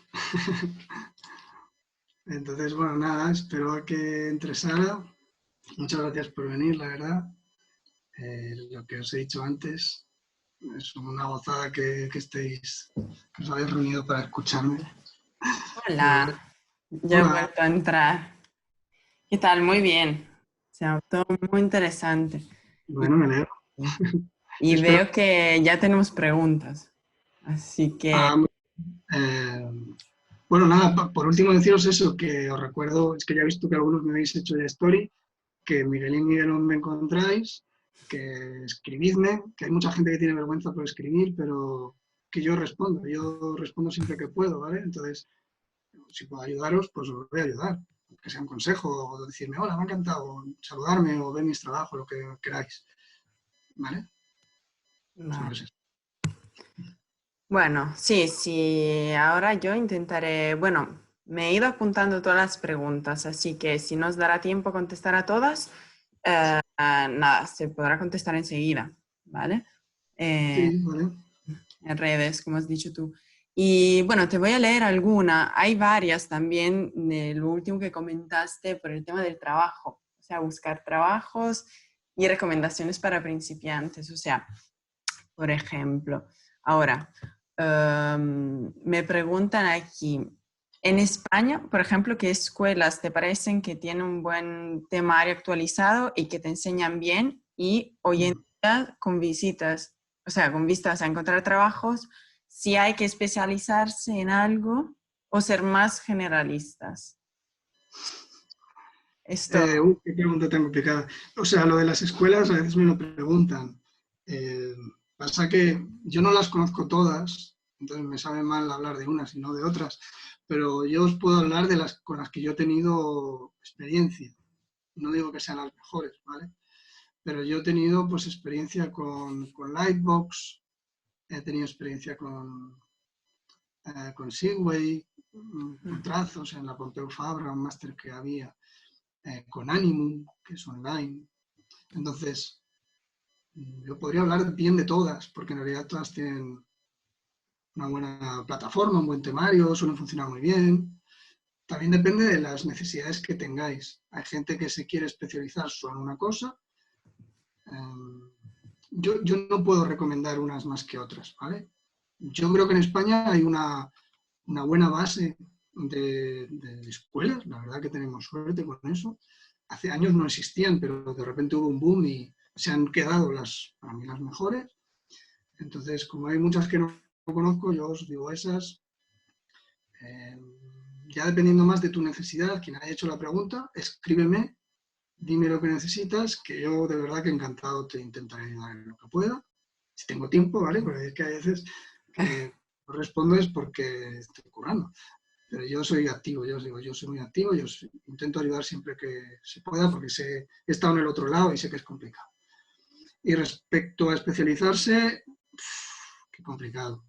Entonces, bueno, nada, espero que entre Sara. Muchas gracias por venir, la verdad. Lo que os he dicho antes, es una gozada que estéis, que os habéis reunido para escucharme. De verdad. Hola, ya he Hola. vuelto a entrar. ¿Qué tal? Muy bien. O sea, todo muy interesante. Y, Bueno, me alegro. y Espero. veo que ya tenemos preguntas. Así que, Ah, eh, bueno, nada, por último deciros eso, que os recuerdo, es que ya he visto que algunos me habéis hecho ya story, que Miguel y Miguelón me encontráis, que escribidme, que hay mucha gente que tiene vergüenza por escribir, pero que yo respondo siempre que puedo, ¿vale? Entonces, si puedo ayudaros, pues os voy a ayudar, que sea un consejo, o decirme, hola, me ha encantado, saludarme, o ver mis trabajos, lo que queráis, ¿vale? Solo vale. es eso. Bueno, sí, sí, ahora yo intentaré, bueno, me he ido apuntando todas las preguntas, así que si nos dará tiempo a contestar a todas, nada, se podrá contestar enseguida, ¿vale? Eh, Sí, vale. en redes, como has dicho tú. Y bueno, te voy a leer alguna. Hay varias también de lo último que comentaste por el tema del trabajo, o sea, buscar trabajos y recomendaciones para principiantes. O sea, por ejemplo, ahora, me preguntan aquí, en España, por ejemplo, ¿qué escuelas te parecen que tienen un buen temario actualizado y que te enseñan bien y hoy en día con visitas, o sea, con vistas a encontrar trabajos, si hay que especializarse en algo o ser más generalistas? Esto, Qué pregunta tan complicada. O sea, lo de las escuelas a veces me lo preguntan. Eh, Pasa que yo no las conozco todas, entonces me sabe mal hablar de unas y no de otras, pero yo os puedo hablar de las con las que yo he tenido experiencia. No digo que sean las mejores, ¿vale? Pero yo he tenido pues experiencia con Lightbox, he tenido experiencia con Segway, con trazos en la Pompeu Fabra, un máster que había, con Animum, que es online. Entonces, yo podría hablar bien de todas, porque en realidad todas tienen una buena plataforma, un buen temario, suelen funcionar muy bien. También depende de las necesidades que tengáis. Hay gente que se quiere especializar solo en una cosa. Yo no puedo recomendar unas más que otras, ¿vale? Yo creo que en España hay una buena base de escuelas, la verdad que tenemos suerte con eso. Hace años no existían, pero de repente hubo un boom y se han quedado para mí las mejores. Entonces, como hay muchas que no conozco, yo os digo esas. Eh, ya dependiendo más de tu necesidad, quien haya hecho la pregunta, escríbeme, dime lo que necesitas, que yo de verdad que encantado te intentaré ayudar en lo que pueda. Si tengo tiempo, ¿vale? Porque es que hay veces que respondo es porque estoy currando. Pero yo soy activo, yo os digo, yo soy muy activo, yo intento ayudar siempre que se pueda porque he estado en el otro lado y sé que es complicado. Y respecto a especializarse, qué complicado.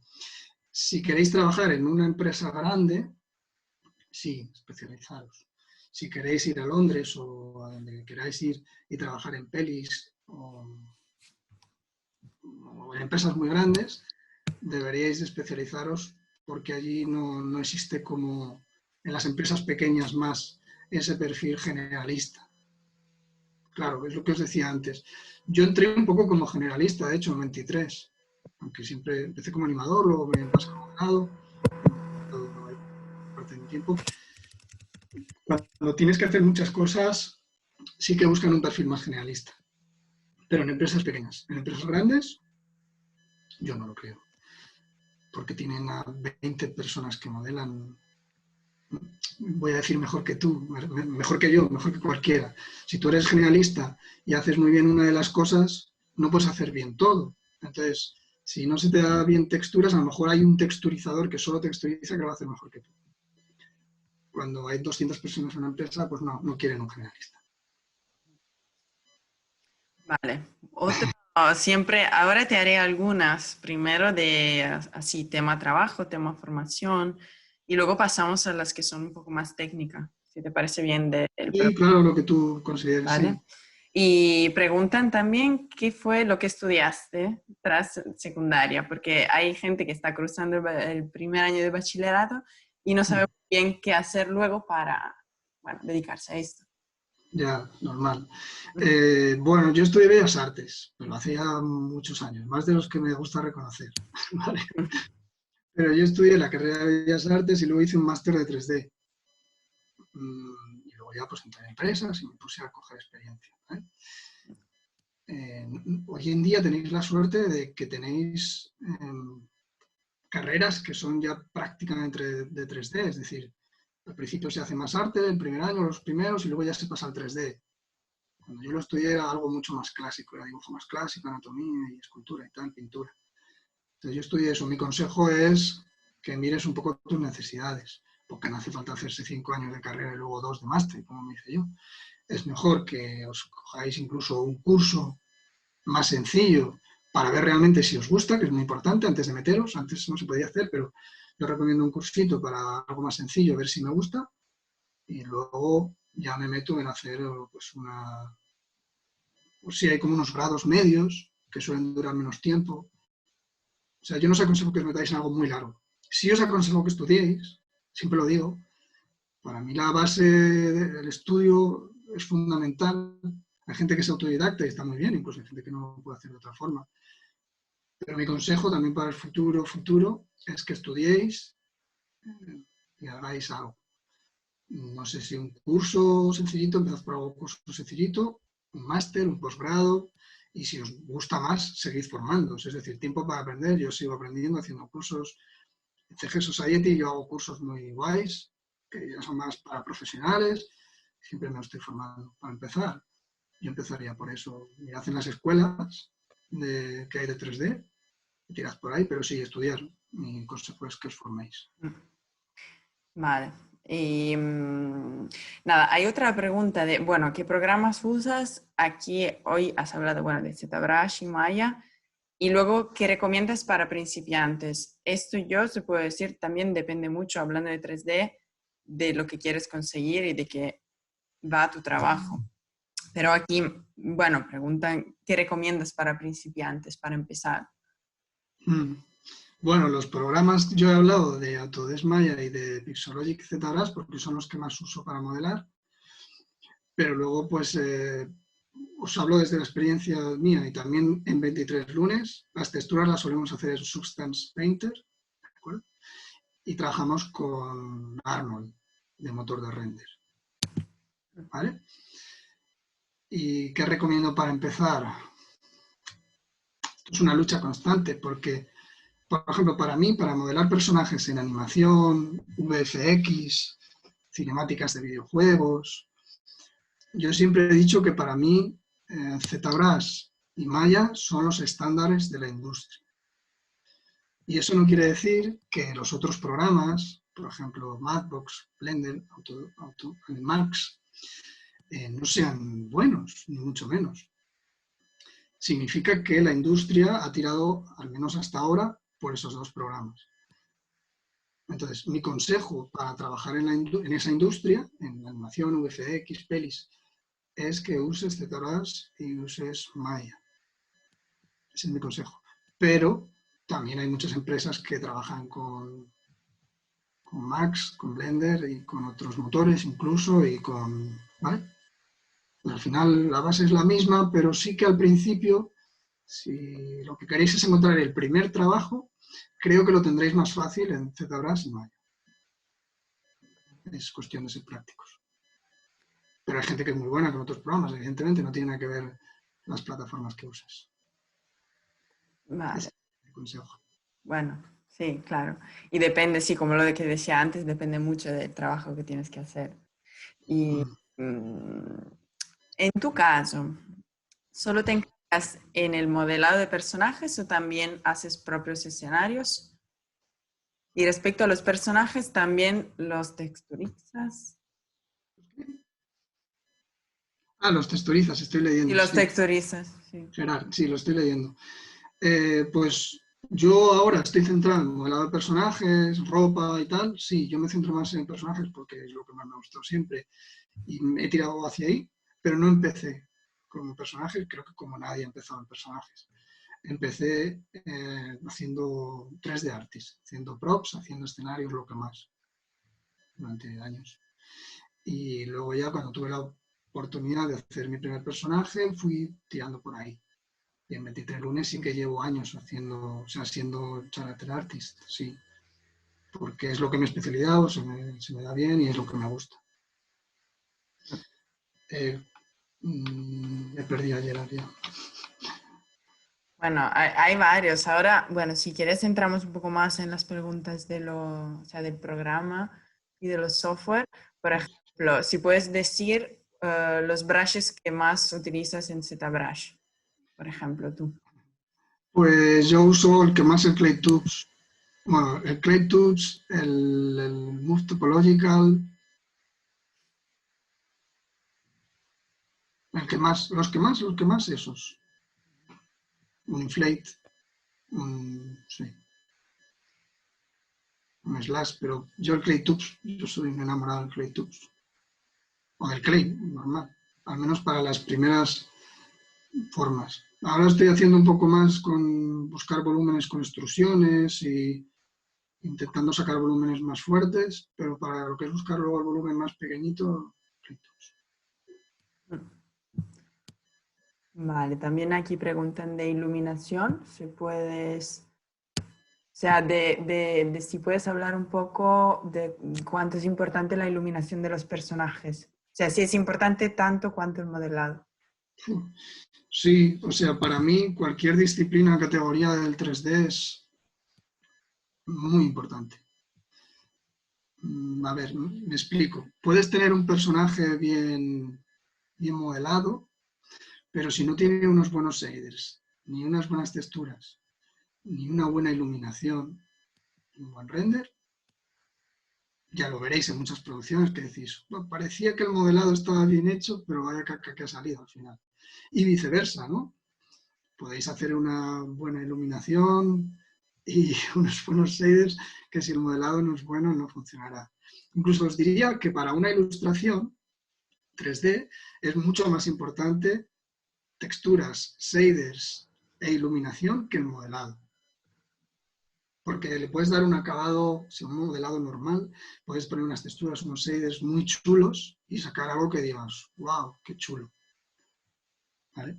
Si queréis trabajar en una empresa grande, sí, especializaros. Si queréis ir a Londres o a donde queráis ir y trabajar en pelis o en empresas muy grandes, deberíais especializaros porque allí no existe como en las empresas pequeñas más ese perfil generalista. Claro, es lo que os decía antes. Yo entré un poco como generalista, de hecho, en 23, aunque siempre empecé como animador, luego me pasé a modelado, parte de mi tiempo. Cuando tienes que hacer muchas cosas, sí que buscan un perfil más generalista, pero en empresas pequeñas. En empresas grandes, yo no lo creo, porque tienen a 20 personas que modelan, voy a decir mejor que tú, mejor que yo, mejor que cualquiera. Si tú eres generalista y haces muy bien una de las cosas, no puedes hacer bien todo. Entonces, si no se te da bien texturas, a lo mejor hay un texturizador que solo texturiza que lo va a hacer mejor que tú. Cuando hay 200 personas en una empresa, pues no quieren un generalista. vale. Otro, siempre, ahora te haré algunas, primero de así tema trabajo, tema formación, y luego pasamos a las que son un poco más técnicas, si te parece bien del Sí, claro, lo que tú consideres, ¿vale? sí. Y preguntan también qué fue lo que estudiaste tras secundaria, porque hay gente que está cruzando el primer año de bachillerato y no sabe bien qué hacer luego para, bueno, dedicarse a esto. Ya, normal. Bueno, yo estudié Bellas Artes, pero hacía muchos años, más de los que me gusta reconocer. ¿Vale? Pero yo estudié la carrera de Bellas Artes y luego hice un máster de 3D. Y luego ya pues entré en empresas y me puse a coger experiencia. ¿Vale? Hoy en día tenéis la suerte de que tenéis carreras que son ya prácticamente de 3D, es decir, al principio se hace más arte, el primer año, los primeros, y luego ya se pasa al 3D. Cuando yo lo estudié era algo mucho más clásico, era dibujo más clásico, anatomía y escultura y tal, pintura. Entonces yo estudié eso. Mi consejo es que mires un poco tus necesidades, porque no hace falta hacerse 5 años de carrera y luego 2 de máster, como me hice yo. Es mejor que os cojáis incluso un curso más sencillo para ver realmente si os gusta, que es muy importante antes de meteros. Antes no se podía hacer, pero yo recomiendo un cursito para algo más sencillo, ver si me gusta, y luego ya me meto en hacer pues una... Pues sí, hay como unos grados medios que suelen durar menos tiempo. O sea, yo no os aconsejo que os metáis en algo muy largo. Sí os aconsejo que estudiéis, siempre lo digo. Para mí la base del estudio es fundamental. Hay gente que es autodidacta y está muy bien, incluso hay gente que no lo puede hacer de otra forma. Pero mi consejo también para el futuro, es que estudiéis y hagáis algo. No sé si un curso sencillito, empezad por algo curso sencillito, un máster, un posgrado, y si os gusta más, seguid formándoos. Es decir, tiempo para aprender. Yo sigo aprendiendo, haciendo cursos. En CG Society yo hago cursos muy guays, que ya son más para profesionales. Siempre me estoy formando. Para empezar, yo empezaría por eso. Mirad en las escuelas que hay de 3D, tirad por ahí, pero sí, estudiar. Mi consejo es que os forméis. Vale. Y nada, hay otra pregunta de, bueno, ¿qué programas usas? Aquí hoy has hablado, bueno, de ZBrush y Maya. Y luego, ¿qué recomiendas para principiantes? Esto yo se puede decir también depende mucho, hablando de 3D, de lo que quieres conseguir y de qué va tu trabajo. Pero aquí, bueno, preguntan, ¿qué recomiendas para principiantes, para empezar? Bueno, los programas, yo he hablado de Autodesk Maya y de Pixologic ZBrush porque son los que más uso para modelar, pero luego pues os hablo desde la experiencia mía y también en 23 lunes. Las texturas las solemos hacer en Substance Painter, ¿de acuerdo? Y trabajamos con Arnold de motor de render, ¿vale? ¿Y qué recomiendo para empezar? Esto es una lucha constante porque, por ejemplo, para mí, para modelar personajes en animación, VFX, cinemáticas de videojuegos, yo siempre he dicho que para mí ZBrush y Maya son los estándares de la industria. Y eso no quiere decir que los otros programas, por ejemplo, Madbox, Blender, Max, no sean buenos, ni mucho menos. Significa que la industria ha tirado, al menos hasta ahora, por esos dos programas. Entonces, mi consejo para trabajar en esa industria, en animación, VFX, pelis, es que uses ZBrush y uses Maya. Ese es mi consejo. Pero también hay muchas empresas que trabajan con Max, con Blender y con otros motores incluso y con... ¿vale? Al final la base es la misma, pero sí que al principio, si lo que queréis es encontrar el primer trabajo, creo que lo tendréis más fácil en ZBrush y Maya. Es cuestión de ser prácticos. Pero hay gente que es muy buena con otros programas, evidentemente, no tiene nada que ver las plataformas que usas. Vale. Ese es el consejo. Bueno, sí, claro. Y depende, sí, como lo de que decía antes, depende mucho del trabajo que tienes que hacer. Y en tu caso, ¿solo te encargas en el modelado de personajes o también haces propios escenarios? Y respecto a los personajes, ¿también los texturizas? Los texturizas, estoy Y leyendo, los sí. texturizas, sí. Gerard, sí, lo estoy leyendo. Pues Yo ahora estoy centrado en modelado de personajes, ropa y tal. Sí, yo me centro más en personajes porque es lo que más me ha gustado siempre y me he tirado hacia ahí, pero no empecé como personajes, creo que como nadie ha empezado en personajes. Empecé haciendo 3D artist, haciendo props, haciendo escenarios, lo que más, durante años. Y luego ya cuando tuve la oportunidad de hacer mi primer personaje, fui tirando por ahí. Y en 23 lunes sí que llevo años haciendo, o sea, siendo character artist, sí. Porque es lo que me he especializado, se me da bien y es lo que me gusta. He perdido ayer ya. Bueno, hay varios. Ahora, bueno, si quieres entramos un poco más en las preguntas de o sea, del programa y de los software. Por ejemplo, si puedes decir los brushes que más utilizas en ZBrush, por ejemplo, tú. Pues yo uso el que más el Claytools. Bueno, el Claytools, el Move Topological, los que más esos. Un Inflate, sí, un Slash, pero yo el Claytools, yo soy un enamorado del Claytools. O del Clay, normal. Al menos para las primeras formas. Ahora estoy haciendo un poco más con buscar volúmenes con extrusiones y intentando sacar volúmenes más fuertes, pero para lo que es buscar luego el volumen más pequeñito, Claytools. Vale, también aquí preguntan de iluminación, si puedes, o sea, de si puedes hablar un poco de cuánto es importante la iluminación de los personajes. O sea, si es importante tanto cuanto el modelado. Sí, o sea, para mí cualquier disciplina, categoría del 3D es muy importante. A ver, me explico. Puedes tener un personaje bien modelado, pero si no tiene unos buenos shaders, ni unas buenas texturas, ni una buena iluminación, un buen render, ya lo veréis en muchas producciones que decís, bueno, parecía que el modelado estaba bien hecho, pero vaya caca que ha salido al final. Y viceversa, ¿no? Podéis hacer una buena iluminación y unos buenos shaders que si el modelado no es bueno no funcionará. Incluso os diría que para una ilustración 3D es mucho más importante texturas, shaders e iluminación que el modelado. Porque le puedes dar un acabado, si un modelado normal, puedes poner unas texturas, unos shaders muy chulos y sacar algo que digas, wow, qué chulo. ¿Vale?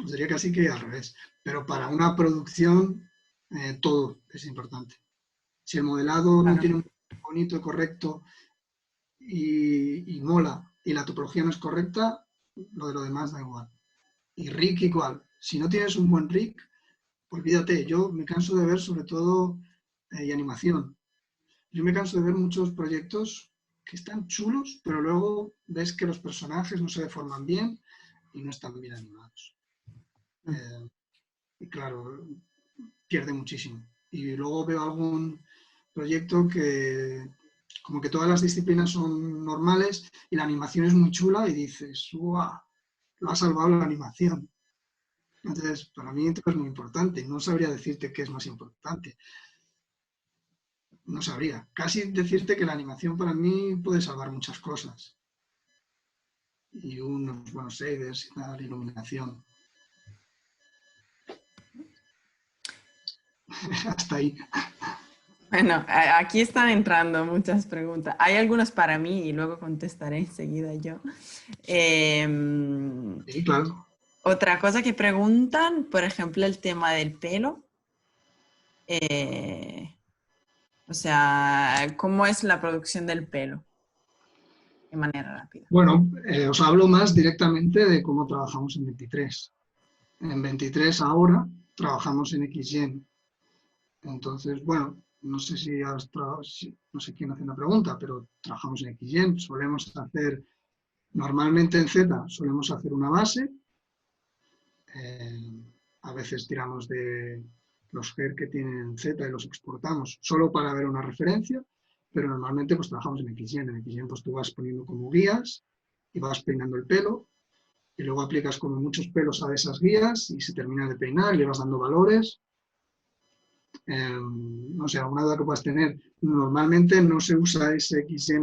Os diría casi que al revés. Pero para una producción todo es importante. Si el modelado no tiene un bonito y correcto y mola y la topología no es correcta, lo de lo demás da igual. Y rig igual. Si no tienes un buen rig, olvídate. Yo me canso de ver sobre todo y animación. Yo me canso de ver muchos proyectos que están chulos, pero luego ves que los personajes no se deforman bien y no están bien animados. Y claro, pierde muchísimo. Y luego veo algún proyecto que como que todas las disciplinas son normales y la animación es muy chula y dices, ¡guau! Lo ha salvado la animación. Entonces, para mí esto es muy importante. No sabría decirte qué es más importante. No sabría. Casi decirte que la animación para mí puede salvar muchas cosas. Y unos buenos shaders y tal, iluminación. Hasta ahí. Bueno, aquí están entrando muchas preguntas. Hay algunas para mí y luego contestaré enseguida yo. Sí, claro. Otra cosa que preguntan, por ejemplo, el tema del pelo. O sea, ¿cómo es la producción del pelo? De manera rápida. Bueno, os hablo más directamente de cómo trabajamos en 23. En 23 ahora trabajamos en XGen. Entonces, bueno, no sé si no sé quién hace la pregunta, pero trabajamos en XGen. Solemos hacer, normalmente en Z, solemos hacer una base. A veces tiramos de los GER que tienen Z y los exportamos solo para ver una referencia, pero normalmente pues trabajamos en XGen. En XGen pues tú vas poniendo como guías y vas peinando el pelo y luego aplicas como muchos pelos a esas guías y se termina de peinar y le vas dando valores No sé, alguna duda que puedas tener. Normalmente no se usa SXY,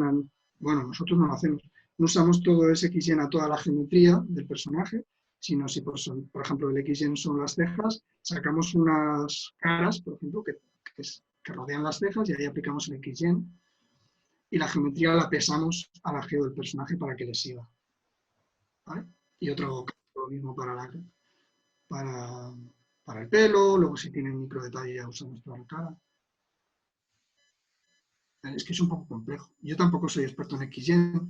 bueno, nosotros no lo hacemos, no usamos todo SXY a toda la geometría del personaje, sino si, por ejemplo, el XY son las cejas, sacamos unas caras, por ejemplo, que rodean las cejas y ahí aplicamos el XY y la geometría la pesamos a la geo del personaje para que le siga. ¿Vale? Y otro lo mismo para el pelo, luego si tienen micro detalle ya usamos toda la cara. Es que es un poco complejo. Yo tampoco soy experto en XY,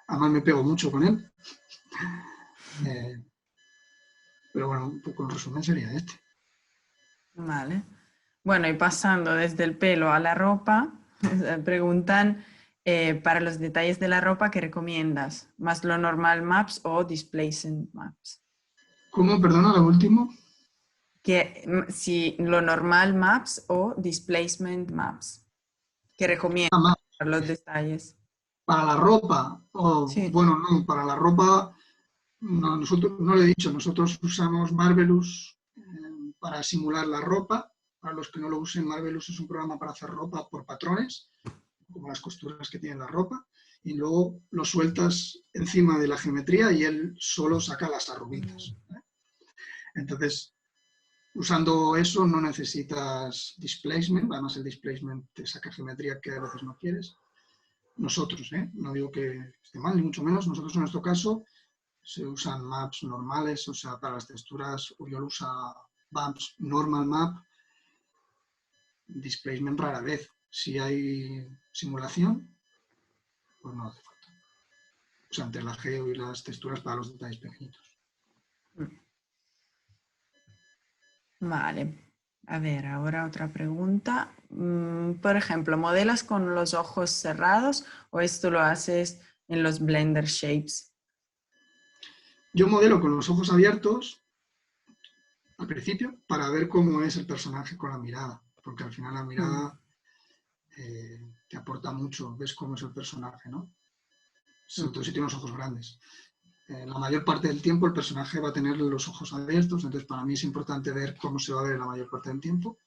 además me pego mucho con él. Pero bueno, un poco el resumen sería este. Vale. Bueno, y pasando desde el pelo a la ropa, preguntan para los detalles de la ropa, ¿qué recomiendas? ¿Más lo normal maps o displacement maps? ¿Cómo? Perdona, lo último. Si lo normal maps o displacement maps. ¿Qué recomiendas Más. para los detalles? Para la ropa, Sí. bueno, no, para la ropa, no, nosotros, no lo he dicho, nosotros usamos Marvelous para simular la ropa. Para los que no lo usen, Marvelous es un programa para hacer ropa por patrones, como las costuras que tiene la ropa, y luego lo sueltas encima de la geometría y él solo saca las arruguitas. Entonces, usando eso no necesitas displacement, además el displacement te saca geometría que a veces no quieres. Nosotros, no digo que esté mal, ni mucho menos, nosotros en nuestro caso se usan maps normales, o sea, para las texturas Uriol usa maps normal map, displacement rara vez. Si hay simulación, pues no hace falta. O sea, entre la geo y las texturas para los detalles pequeñitos. Vale. A ver, ahora otra pregunta. Por ejemplo, ¿modelas con los ojos cerrados o esto lo haces en los Blender Shapes? Yo modelo con los ojos abiertos al principio para ver cómo es el personaje con la mirada, porque al final la mirada te aporta mucho, ves cómo es el personaje, ¿no? Sobre todo si tiene los ojos grandes. La mayor parte del tiempo el personaje va a tener los ojos abiertos, entonces para mí es importante ver cómo se va a ver la mayor parte del tiempo,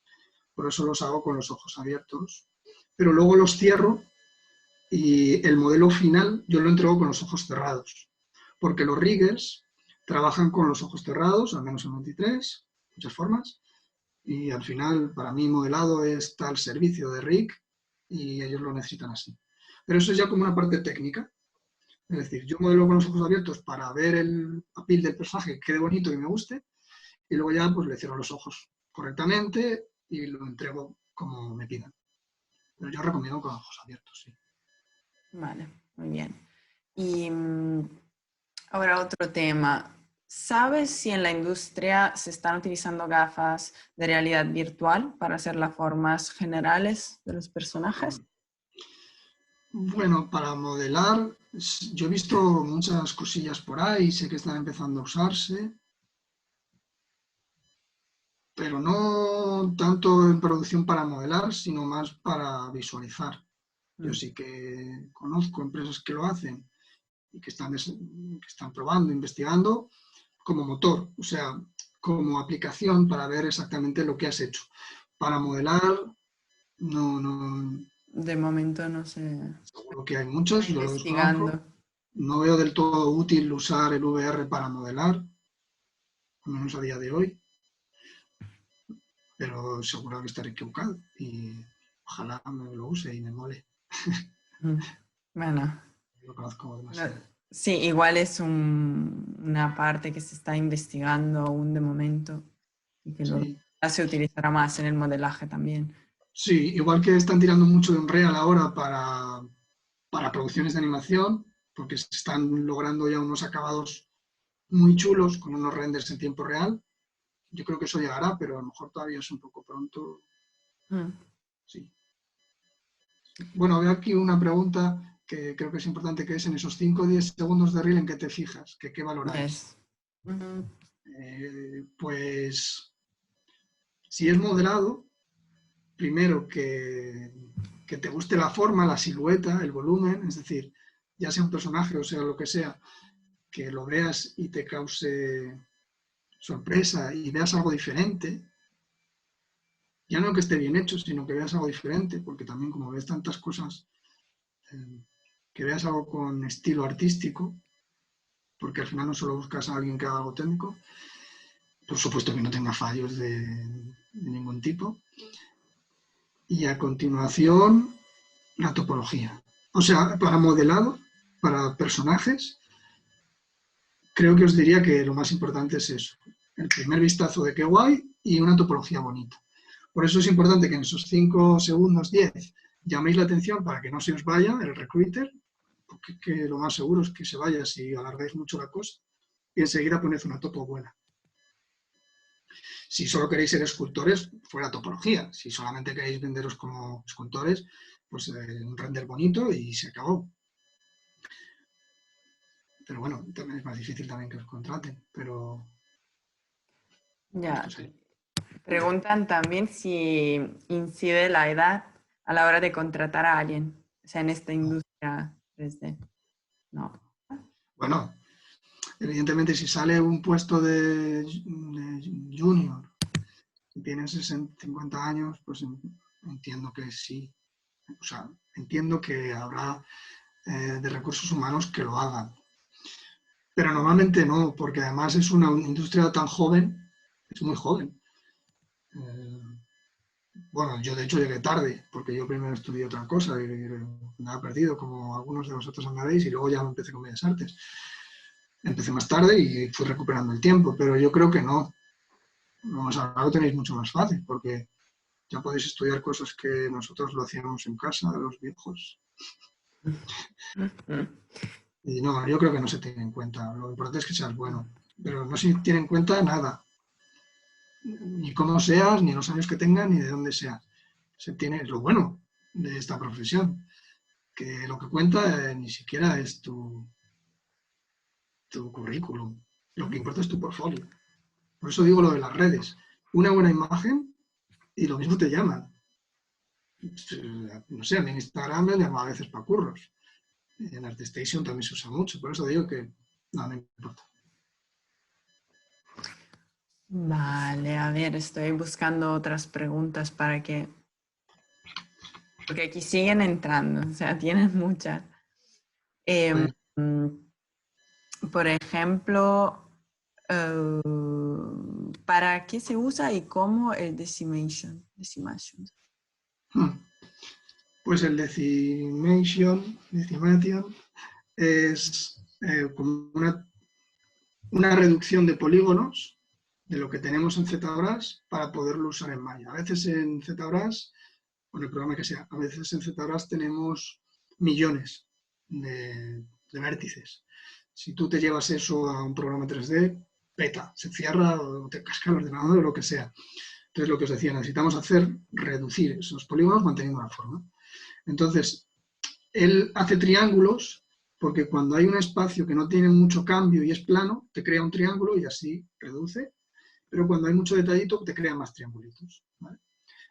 por eso los hago con los ojos abiertos, pero luego los cierro y el modelo final yo lo entrego con los ojos cerrados, porque los riggers trabajan con los ojos cerrados, al menos en 23, muchas formas, y al final para mí modelado está al servicio de rig y ellos lo necesitan así. Pero eso es ya como una parte técnica. Es decir, yo modelo con los ojos abiertos para ver el appeal del personaje, que quede bonito y me guste, y luego ya pues le cierro los ojos correctamente y lo entrego como me pidan. Pero yo recomiendo con ojos abiertos, sí. Vale, muy bien. Y ahora otro tema. ¿Sabes si en la industria se están utilizando gafas de realidad virtual para hacer las formas generales de los personajes? Bueno, para modelar, yo he visto muchas cosillas por ahí, sé que están empezando a usarse, pero no tanto en producción para modelar, sino más para visualizar. Yo sí que conozco empresas que lo hacen y que están probando, investigando como motor, o sea, como aplicación para ver exactamente lo que has hecho. Para modelar, no. De momento no sé. Seguro que hay muchos, yo lo desconozco. Investigando. No veo del todo útil usar el VR para modelar, al menos a día de hoy, pero seguro que estaré equivocado y ojalá me lo use y me mole. Bueno. Lo conozco demasiado. Sí, igual es una parte que se está investigando aún de momento y que Sí. ya se utilizará más en el modelaje también. Sí, igual que están tirando mucho de Unreal ahora para producciones de animación, porque se están logrando ya unos acabados muy chulos con unos renders en tiempo real. Yo creo que eso llegará, pero a lo mejor todavía es un poco pronto. Sí. Bueno, veo aquí una pregunta que creo que es importante, que es en esos 5 o 10 segundos de reel en que te fijas, que qué valoráis. Pues si es modelado, primero que te guste la forma, la silueta, el volumen, es decir, ya sea un personaje o sea lo que sea, que lo veas y te cause sorpresa y veas algo diferente. Ya no que esté bien hecho, sino que veas algo diferente, porque también como ves tantas cosas, que veas algo con estilo artístico, porque al final no solo buscas a alguien que haga algo técnico, por supuesto que no tenga fallos de ningún tipo. Y a continuación, la topología. O sea, para modelado, para personajes, creo que os diría que lo más importante es eso. El primer vistazo de qué guay y una topología bonita. Por eso es importante que en esos 5 segundos, 10, llaméis la atención para que no se os vaya el recruiter, porque que lo más seguro es que se vaya si alargáis mucho la cosa, y enseguida poned una topo buena. Si solo queréis ser escultores, fuera topología. Si solamente queréis venderos como escultores, pues un render bonito y se acabó. Pero bueno, también es más difícil también que os contraten, pero Ya. esto es ahí. Preguntan también si incide la edad a la hora de contratar a alguien, o sea, en esta industria 3D. No. Bueno, evidentemente si sale un puesto de junior y tienes 50 años, pues entiendo que sí. O sea, entiendo que habrá de recursos humanos que lo hagan. Pero normalmente no, porque además es una industria tan joven, es muy joven. Bueno, yo de hecho llegué tarde, porque yo primero estudié otra cosa y me ha perdido, como algunos de vosotros andaréis, y luego ya empecé con Bellas Artes. Empecé más tarde y fui recuperando el tiempo, pero yo creo que no. Vamos, ahora lo tenéis mucho más fácil, porque ya podéis estudiar cosas que nosotros lo hacíamos en casa, los viejos. Y no, yo creo que no se tiene en cuenta. Lo importante es que seas bueno, pero no se tiene en cuenta nada. Ni cómo seas, ni los años que tengas, ni de dónde seas. Se tiene lo bueno de esta profesión, que lo que cuenta ni siquiera es tu currículum. Lo que importa es tu portfolio. Por eso digo lo de las redes. Una buena imagen y lo mismo te llaman. No sé, en Instagram me llaman a veces para curros. En ArtStation también se usa mucho. Por eso digo que no me importa. Vale, a ver, estoy buscando otras preguntas para que... Porque aquí siguen entrando, o sea, tienen muchas. Por ejemplo, ¿para qué se usa y cómo el decimation? Pues el decimation es como una reducción de polígonos de lo que tenemos en ZBrush para poderlo usar en Maya. A veces en ZBrush, o en el programa que sea, a veces en ZBrush tenemos millones de vértices. Si tú te llevas eso a un programa 3D, peta, se cierra o te casca el ordenador o lo que sea. Entonces, lo que os decía, necesitamos reducir esos polígonos manteniendo la forma. Entonces, él hace triángulos porque cuando hay un espacio que no tiene mucho cambio y es plano, te crea un triángulo y así reduce, pero cuando hay mucho detallito te crea más triangulitos, ¿vale?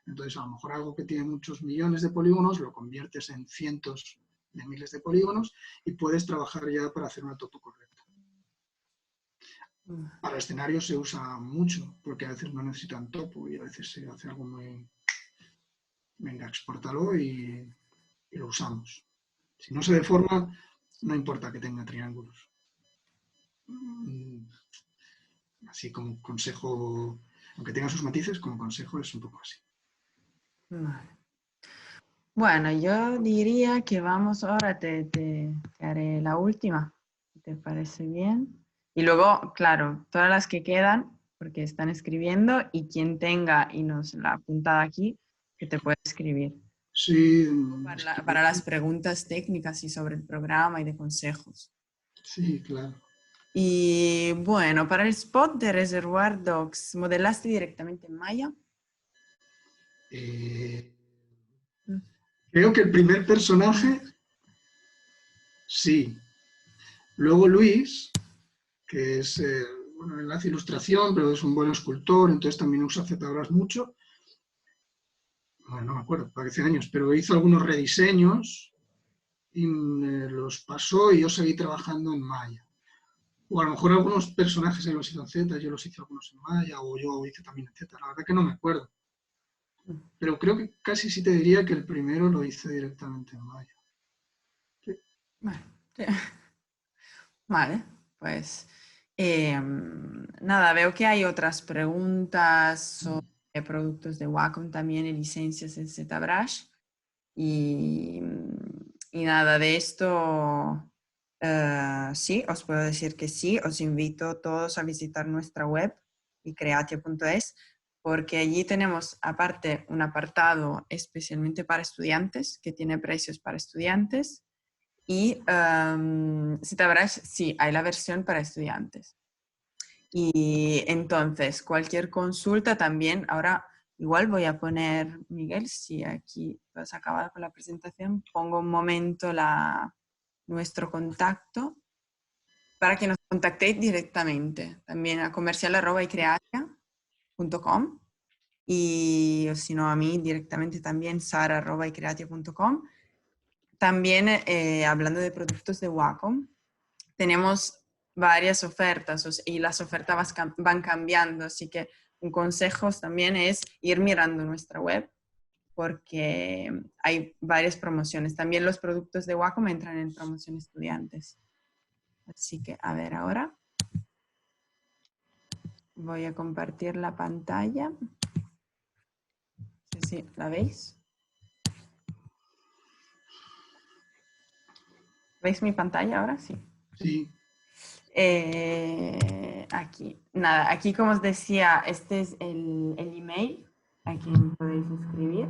Entonces, a lo mejor algo que tiene muchos millones de polígonos lo conviertes en cientos de miles de polígonos y puedes trabajar ya para hacer una topo correcta. Para escenarios se usa mucho, porque a veces no necesitan topo y a veces se hace algo muy... Venga, exportalo y lo usamos. Si no se deforma, no importa que tenga triángulos. Así como consejo, aunque tenga sus matices, como consejo es un poco así. Vale. Bueno, yo diría que vamos ahora, te haré la última, ¿te parece bien? Y luego, claro, todas las que quedan, porque están escribiendo, y quien tenga y nos la apunta aquí, que te puede escribir. Sí, Para las preguntas técnicas y sobre el programa y de consejos. Sí, claro. Y bueno, para el spot de Reservoir Dogs, ¿modelaste directamente en Maya? Creo que el primer personaje, sí. Luego Luis, que es, bueno, él hace ilustración, pero es un buen escultor, entonces también usa ZBrush mucho. Bueno, no me acuerdo, hace años, pero hizo algunos rediseños y los pasó y yo seguí trabajando en Maya. O a lo mejor algunos personajes él los hizo en Z, yo los hice algunos en Maya, o yo hice también en Z, la verdad que no me acuerdo. Pero creo que casi sí te diría que el primero lo hice directamente en Maya. Sí. Bueno, sí. Vale, pues nada, veo que hay otras preguntas sobre productos de Wacom también y licencias en ZBrush. Y, y nada, de esto sí, os puedo decir que sí, os invito todos a visitar nuestra web icreatia.es porque allí tenemos aparte un apartado especialmente para estudiantes que tiene precios para estudiantes y ZBrush sí, hay la versión para estudiantes. Y entonces, cualquier consulta también, ahora igual voy a poner, Miguel, si aquí has acabado con la presentación, pongo un momento nuestro contacto para que nos contactéis directamente, también a comercial@icreatia.com y o si no a mí directamente también sara@icreatia.com. También hablando de productos de Wacom, tenemos varias ofertas y las ofertas van cambiando, así que un consejo también es ir mirando nuestra web porque hay varias promociones. También los productos de Wacom entran en promoción estudiantes. Así que, a ver, ahora voy a compartir la pantalla. Sí, sí, ¿la veis? ¿Veis mi pantalla ahora? Sí. Sí. Aquí, nada, aquí como os decía, este es el email a quien podéis escribir.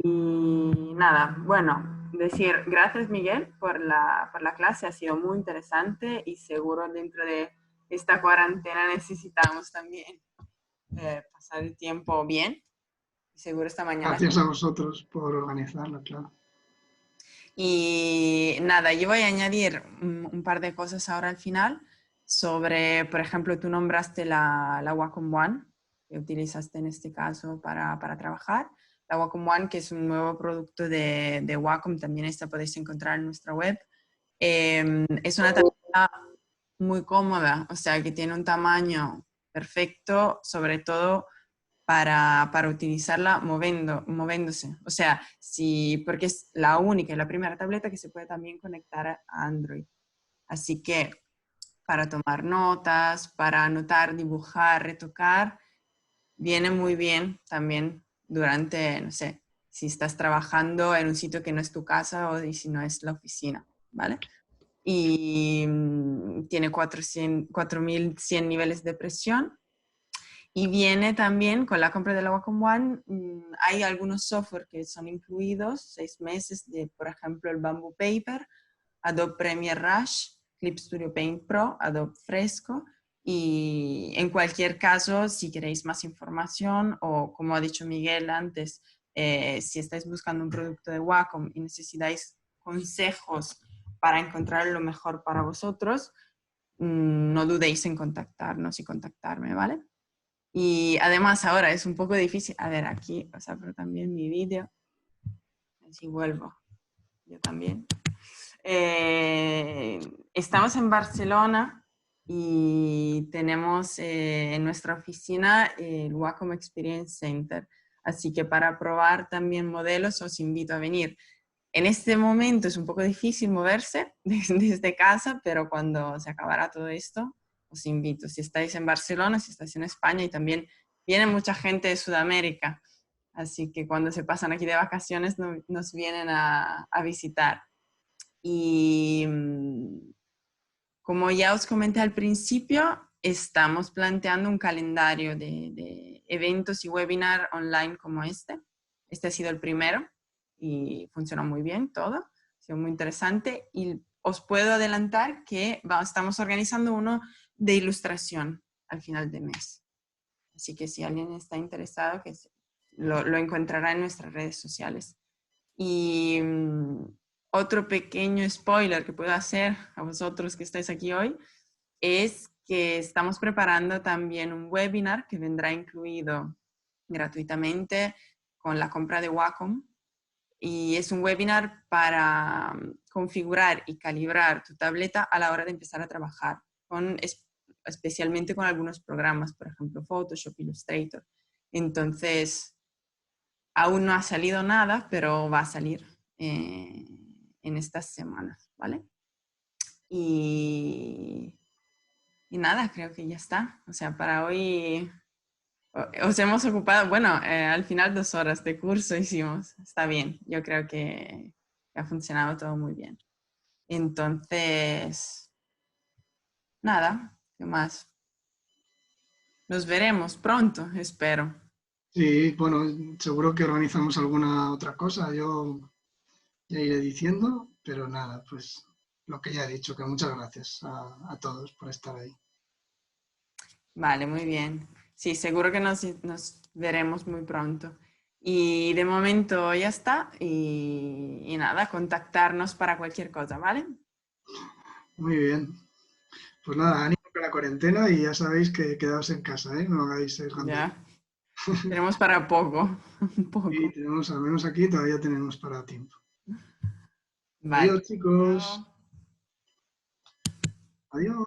Y nada, bueno, decir gracias Miguel por la clase, ha sido muy interesante y seguro dentro de esta cuarentena necesitamos también pasar el tiempo bien. Y seguro esta mañana. Gracias a vosotros por organizarlo, claro. Y nada, yo voy a añadir un par de cosas ahora al final sobre, por ejemplo, tú nombraste la Wacom One, que utilizaste en este caso para trabajar. La Wacom One, que es un nuevo producto de Wacom, también esta podéis encontrar en nuestra web. Es una tableta muy cómoda, o sea, que tiene un tamaño perfecto, sobre todo para utilizarla moviéndose. O sea, porque es la única y la primera tableta que se puede también conectar a Android. Así que para tomar notas, para anotar, dibujar, retocar, viene muy bien también durante, no sé, si estás trabajando en un sitio que no es tu casa o y si no es la oficina, ¿vale? Y tiene 4100 niveles de presión. Y viene también con la compra de la Wacom One, hay algunos software que son incluidos, 6 meses de, por ejemplo, el Bamboo Paper, Adobe Premiere Rush, Clip Studio Paint Pro, Adobe Fresco. Y en cualquier caso, si queréis más información o como ha dicho Miguel antes, si estáis buscando un producto de Wacom y necesitáis consejos para encontrar lo mejor para vosotros, no dudéis en contactarnos y contactarme, ¿vale? Y además ahora es un poco difícil. A ver, aquí os abro también mi vídeo. Así vuelvo. Yo también. Estamos en Barcelona y tenemos en nuestra oficina el Wacom Experience Center. Así que para probar también modelos os invito a venir. En este momento es un poco difícil moverse desde casa, pero cuando se acabará todo esto, os invito. Si estáis en Barcelona, si estáis en España y también viene mucha gente de Sudamérica, así que cuando se pasan aquí de vacaciones nos vienen a visitar. Y como ya os comenté al principio, estamos planteando un calendario de eventos y webinar online como este. Este ha sido el primero y funciona muy bien todo. Ha sido muy interesante y os puedo adelantar que estamos organizando uno de ilustración al final de mes. Así que si alguien está interesado, que lo encontrará en nuestras redes sociales. Y otro pequeño spoiler que puedo hacer a vosotros que estáis aquí hoy es que estamos preparando también un webinar que vendrá incluido gratuitamente con la compra de Wacom. Y es un webinar para configurar y calibrar tu tableta a la hora de empezar a trabajar, especialmente con algunos programas, por ejemplo, Photoshop, Illustrator. Entonces, Aún no ha salido nada, pero va a salir en estas semanas, ¿vale? Y, y nada, creo que ya está. O sea, para hoy os hemos ocupado, bueno, al final 2 horas de curso hicimos. Está bien, yo creo que ha funcionado todo muy bien. Entonces, nada, ¿qué más? Nos veremos pronto, espero. Sí, bueno, seguro que organizamos alguna otra cosa. Yo ya iré diciendo, pero nada, pues lo que ya he dicho, que muchas gracias a todos por estar ahí. Vale, muy bien. Sí, seguro que nos veremos muy pronto. Y de momento ya está. Y nada, contactarnos para cualquier cosa, ¿vale? Muy bien. Pues nada, ánimo con la cuarentena y ya sabéis que quedaos en casa, ¿eh? No hagáis escándalo. Ya, tenemos para poco, un Y poco. tenemos, al menos aquí, todavía tenemos para tiempo. Vale. Adiós, chicos. Chao. Adiós.